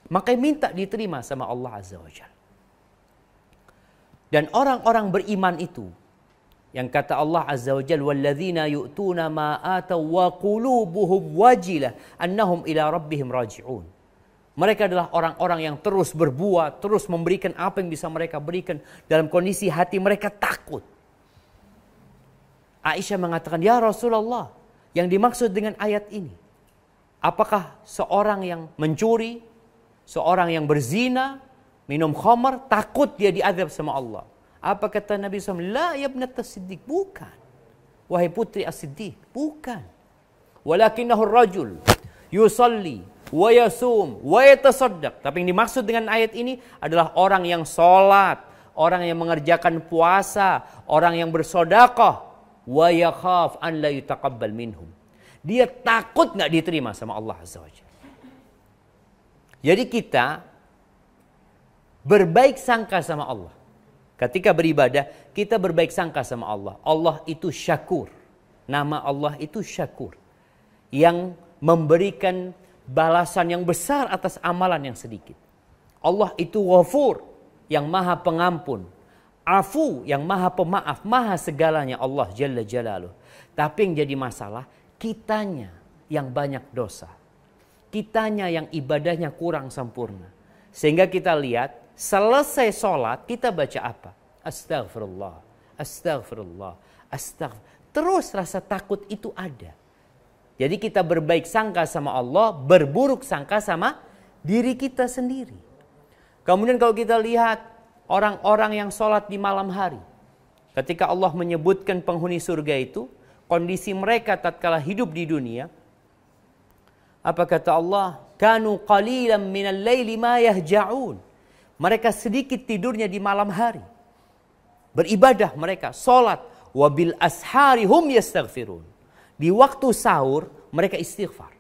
Makanya minta diterima sama Allah Azza wa Jalla. Dan orang-orang beriman itu, yang kata Allah Azza wa Jalla, walladzina yu'tuna ma ataw wa qulubuhum wajilah annahum ila rabbihim raji'un. Mereka adalah orang-orang yang terus berbuat, terus memberikan apa yang bisa mereka berikan dalam kondisi hati mereka takut. Aisyah mengatakan, ya Rasulullah, yang dimaksud dengan ayat ini, apakah seorang yang mencuri, seorang yang berzina, minum khamar, takut dia diazab sama Allah? Apa kata Nabi SAW? La ya ibnat as-siddiq. Bukan. Wahai putri as-siddiq. Bukan. Walakinahu rajul yusalli wa yasum wa yatasaddaq. Tapi yang dimaksud dengan ayat ini adalah orang yang sholat, orang yang mengerjakan puasa, orang yang bersedekah, wa yakhaf an la yutaqabbal minhum. Dia takut nggak diterima sama Allah Azza wa Jalla. Jadi kita berbaik sangka sama Allah. Ketika beribadah, kita berbaik sangka sama Allah. Allah itu Syakur. Nama Allah itu Syakur. Yang memberikan balasan yang besar atas amalan yang sedikit. Allah itu Ghafur, yang maha pengampun. Afu, yang maha pemaaf, maha segalanya Allah Jalla Jalaluh. Tapi yang jadi masalah, kitanya yang banyak dosa. Kitanya yang ibadahnya kurang sempurna. Sehingga kita lihat, selesai sholat, kita baca apa? Astaghfirullah, astaghfirullah, astaghfirullah. Terus rasa takut itu ada. Jadi kita berbaik sangka sama Allah, berburuk sangka sama diri kita sendiri. Kemudian kalau kita lihat orang-orang yang sholat di malam hari. Ketika Allah menyebutkan penghuni surga itu, kondisi mereka tatkala hidup di dunia. Apa kata Allah? Kanu qalilan minal laili ma yahja'un. Mereka sedikit tidurnya di malam hari. Beribadah mereka, sholat. Wabil ashari hum yastaghfirun. Di waktu sahur, mereka istighfar.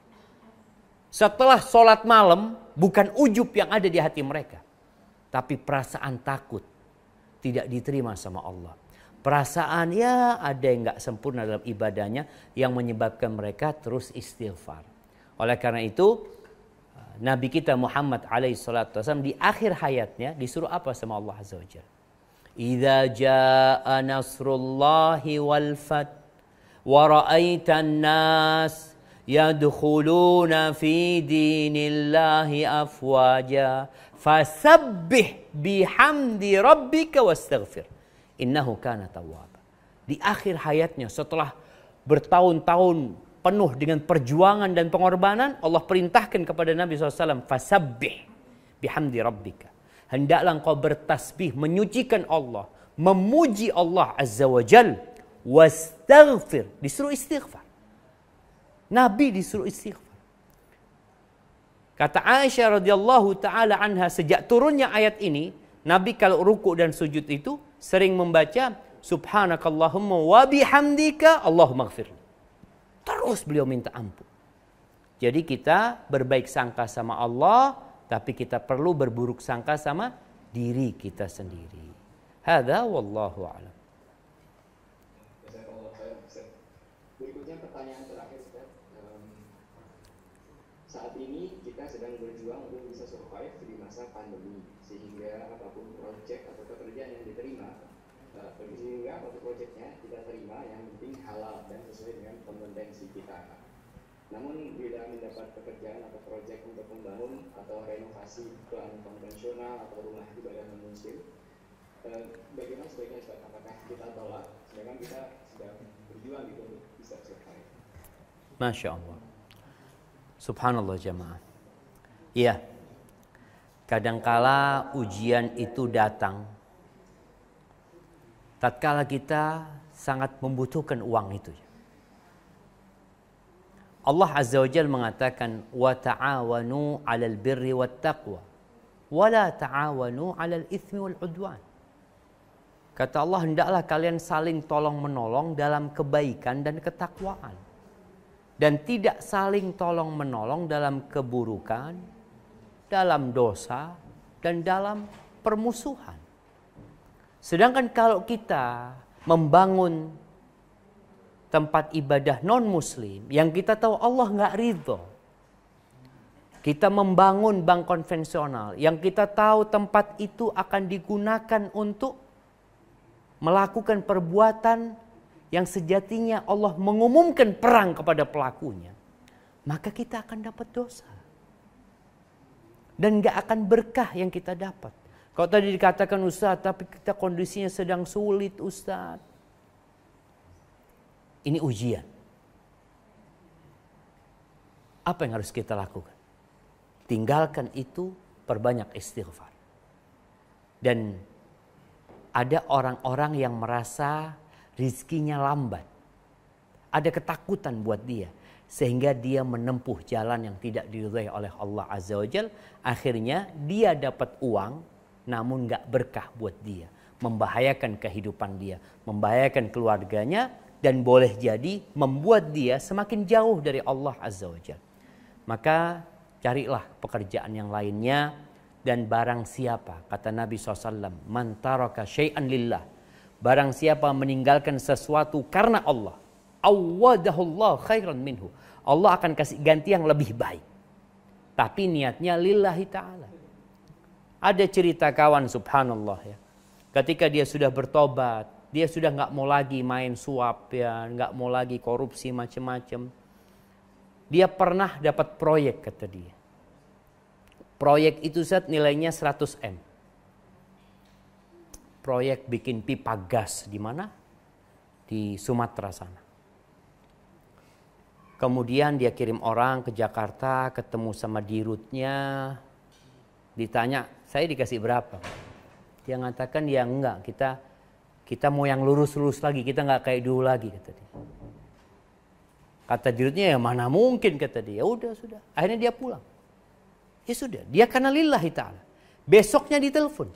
Setelah sholat malam, bukan ujub yang ada di hati mereka. Tapi perasaan takut. Tidak diterima sama Allah. Perasaan ya ada yang gak sempurna dalam ibadahnya. Yang menyebabkan mereka terus istighfar. Oleh karena itu, Nabi kita Muhammad alaihissalam di akhir hayatnya disuruh apa sama Allah Azza wa Jalla? Idza jaa nasrullahi wal fath wa ra'aitan nas yadkhuluna fi dinillahi afwaja fasabbih bihamdi rabbika wastaghfir innahu kana tawwaba. Di akhir hayatnya setelah bertahun-tahun penuh dengan perjuangan dan pengorbanan, Allah perintahkan kepada Nabi SAW, fasabbih bihamdi rabbika. Hendaklah engkau bertasbih, menyucikan Allah, memuji Allah Azza wa Jal, wastaghfir, disuruh istighfar. Nabi disuruh istighfar. Kata Aisyah radhiyallahu taala anha, sejak turunnya ayat ini, Nabi kalau ruku dan sujud itu sering membaca subhanakallahumma wa bihamdika Allahumma ighfir. Terus beliau minta ampun. Jadi kita berbaik sangka sama Allah, tapi kita perlu berburuk sangka sama diri kita sendiri. Hadza wallahu a'lam. Berikutnya pertanyaan terakhir, Ustaz. Saat ini kita sedang berjuang untuk bisa survive di masa pandemi, sehingga apapun proyek atau pekerjaan yang diterima, sehingga apapun proyeknya kita terima, yang penting halal dan sesuai dengan kompetensi kita. Namun bila mendapat pekerjaan atau proyek untuk membangun atau renovasi pelan konvensional atau rumah ibadah non-muslim, bagaimana sebaiknya Ustaz? Apakah kita tolak, sedangkan kita sedang berjuang gitu untuk bisa survive? Masya Allah. Subhanallah jamaah. Iya. Kadangkala ujian itu datang tatkala kita sangat membutuhkan uang itu. Allah Azza wa Jalla mengatakan wa ta'awanu 'alal birri wat taqwa wala ta'awanu 'alal itsmi wal 'udwan. Kata Allah, hendaklah kalian saling tolong-menolong dalam kebaikan dan ketakwaan. Dan tidak saling tolong-menolong dalam keburukan, dalam dosa, dan dalam permusuhan. Sedangkan kalau kita membangun tempat ibadah non-muslim yang kita tahu Allah nggak ridho, kita membangun bank konvensional yang kita tahu tempat itu akan digunakan untuk melakukan perbuatan yang sejatinya Allah mengumumkan perang kepada pelakunya, maka kita akan dapat dosa. Dan gak akan berkah yang kita dapat. Kalau tadi dikatakan Ustaz, tapi kita kondisinya sedang sulit Ustaz. Ini ujian. Apa yang harus kita lakukan? Tinggalkan itu, perbanyak istighfar. Dan ada orang-orang yang merasa rizkinya lambat. Ada ketakutan buat dia. Sehingga dia menempuh jalan yang tidak diridhai oleh Allah Azza wa Jalla. Akhirnya dia dapat uang, namun gak berkah buat dia. Membahayakan kehidupan dia. Membahayakan keluarganya. Dan boleh jadi membuat dia semakin jauh dari Allah Azza wa Jalla. Maka carilah pekerjaan yang lainnya. Dan barang siapa, kata Nabi SAW, man taraka syai'an lillah. Barang siapa meninggalkan sesuatu karena Allah, awwadahullah khairan minhu. Allah akan kasih ganti yang lebih baik. Tapi niatnya lillahi ta'ala. Ada cerita kawan subhanallah ya. Ketika dia sudah bertobat, dia sudah nggak mau lagi main suap ya, nggak mau lagi korupsi macam-macam. Dia pernah dapat proyek kata dia. Proyek itu Ustaz nilainya 100 M. Proyek bikin pipa gas di mana? Di Sumatera sana. Kemudian dia kirim orang ke Jakarta, ketemu sama dirutnya. Ditanya, saya dikasih berapa? Dia mengatakan, ya enggak, kita mau yang lurus-lurus lagi, kita enggak kayak dulu lagi, kata dia. Kata dirutnya, ya mana mungkin, kata dia. Ya udah, sudah. Akhirnya dia pulang. Ya sudah, dia karena lillahi ta'ala. Besoknya ditelepon.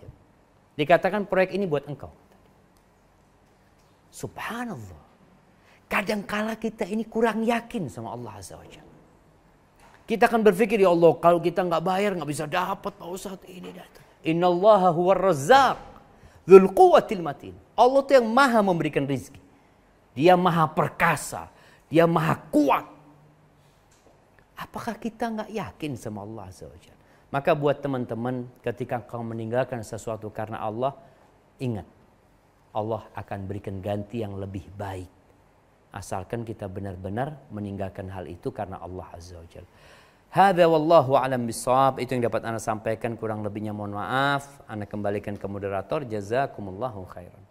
Dikatakan proyek ini buat engkau. Subhanallah. Kadangkala kita ini kurang yakin sama Allah Azza wa Jalla. Kita akan berpikir, ya Allah, kalau kita nggak bayar nggak bisa dapat Pak Ustadz ini dan itu. Innallaha huwar razzaq dzul quwwatil matin. Allah itu yang maha memberikan rezeki. Dia maha perkasa, dia maha kuat. Apakah kita nggak yakin sama Allah Azza wa Jalla? Maka buat teman-teman, ketika kau meninggalkan sesuatu karena Allah, ingat, Allah akan berikan ganti yang lebih baik. Asalkan kita benar-benar meninggalkan hal itu karena Allah Azza wa Jalla. Hadza wallahu a'lam bissawab. Itu yang dapat Anda sampaikan, kurang lebihnya mohon maaf. Anda kembalikan ke moderator. Jazakumullahu khairan.